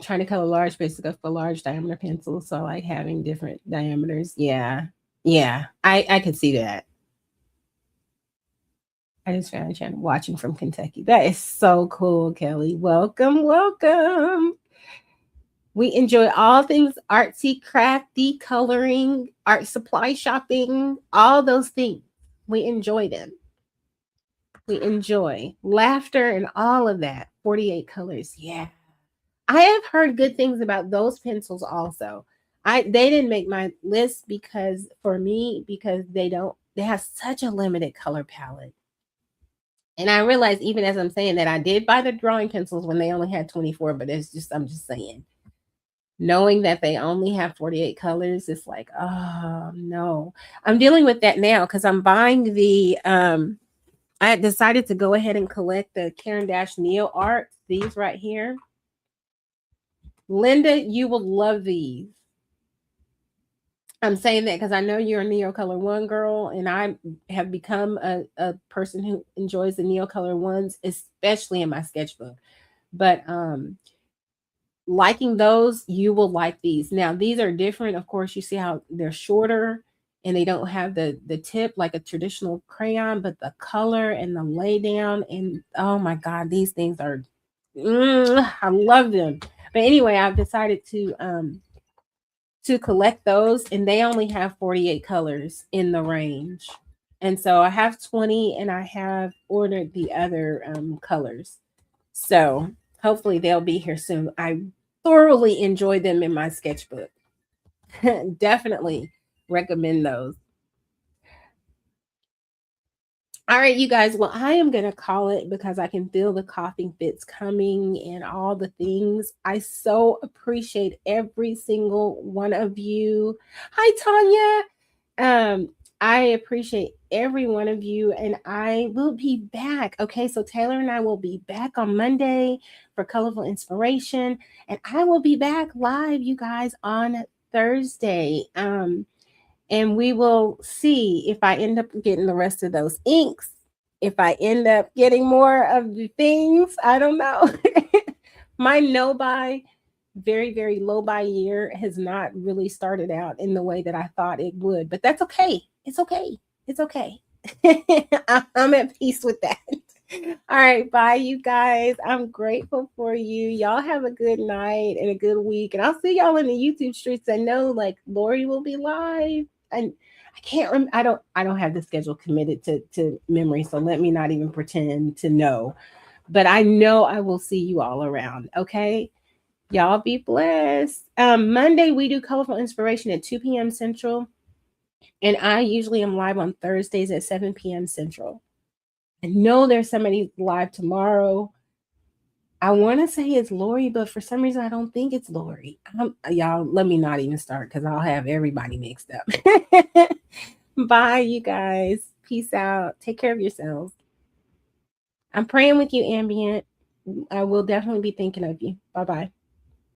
Trying to color large basically for large diameter pencils. So I like having different diameters. Yeah. Yeah. I could see that. I just found a channel watching from Kentucky. That is so cool, Kelly. Welcome, welcome. We enjoy all things artsy, crafty, coloring, art supply shopping, all those things. We enjoy them. We enjoy laughter and all of that. 48 colors. Yeah. I have heard good things about those pencils also. They didn't make my list because they have such a limited color palette. And I realized even as I'm saying that I did buy the drawing pencils when they only had 24, but I'm just saying. Knowing that they only have 48 colors, it's like, oh no. I'm dealing with that now because I'm buying I had decided to go ahead and collect the Caran d'Ache Neo Art, these right here. Linda, you will love these. I'm saying that because I know you're a Neocolor One girl, and I have become a person who enjoys the Neocolor Ones, especially in my sketchbook. But liking those, you will like these. Now, these are different. Of course, you see how they're shorter. and they don't have the tip like a traditional crayon, but the color and the lay down, and oh my God, these things are, I love them. But anyway, I've decided to collect those, and they only have 48 colors in the range. And so I have 20, and I have ordered the other colors. So hopefully they'll be here soon. I thoroughly enjoy them in my sketchbook. Definitely recommend those. All right, you guys. Well, I am going to call it because I can feel the coughing fits coming and all the things. I so appreciate every single one of you. Hi, Tanya. I appreciate every one of you, and I will be back. Okay, so Taylor and I will be back on Monday for Colorful Inspiration, and I will be back live, you guys, on Thursday. And we will see if I end up getting the rest of those inks. If I end up getting more of the things, I don't know. My no buy, very, very low buy year has not really started out in the way that I thought it would, but that's okay. It's okay. It's okay. I'm at peace with that. All right, bye, you guys. I'm grateful for you. Y'all have a good night and a good week, and I'll see y'all in the YouTube streets. I know, like, Lori will be live, and I can't remember. I don't have the schedule committed to memory, so let me not even pretend to know. But I know I will see you all around. Okay, y'all be blessed. Monday we do Colorful Inspiration at 2 p.m. Central, and I usually am live on Thursdays at 7 p.m. Central. I know there's somebody live tomorrow. I want to say it's Lori, but for some reason I don't think it's Lori. Y'all, let me not even start because I'll have everybody mixed up. Bye, you guys. Peace out. Take care of yourselves. I'm praying with you, Ambient. I will definitely be thinking of you. Bye-bye.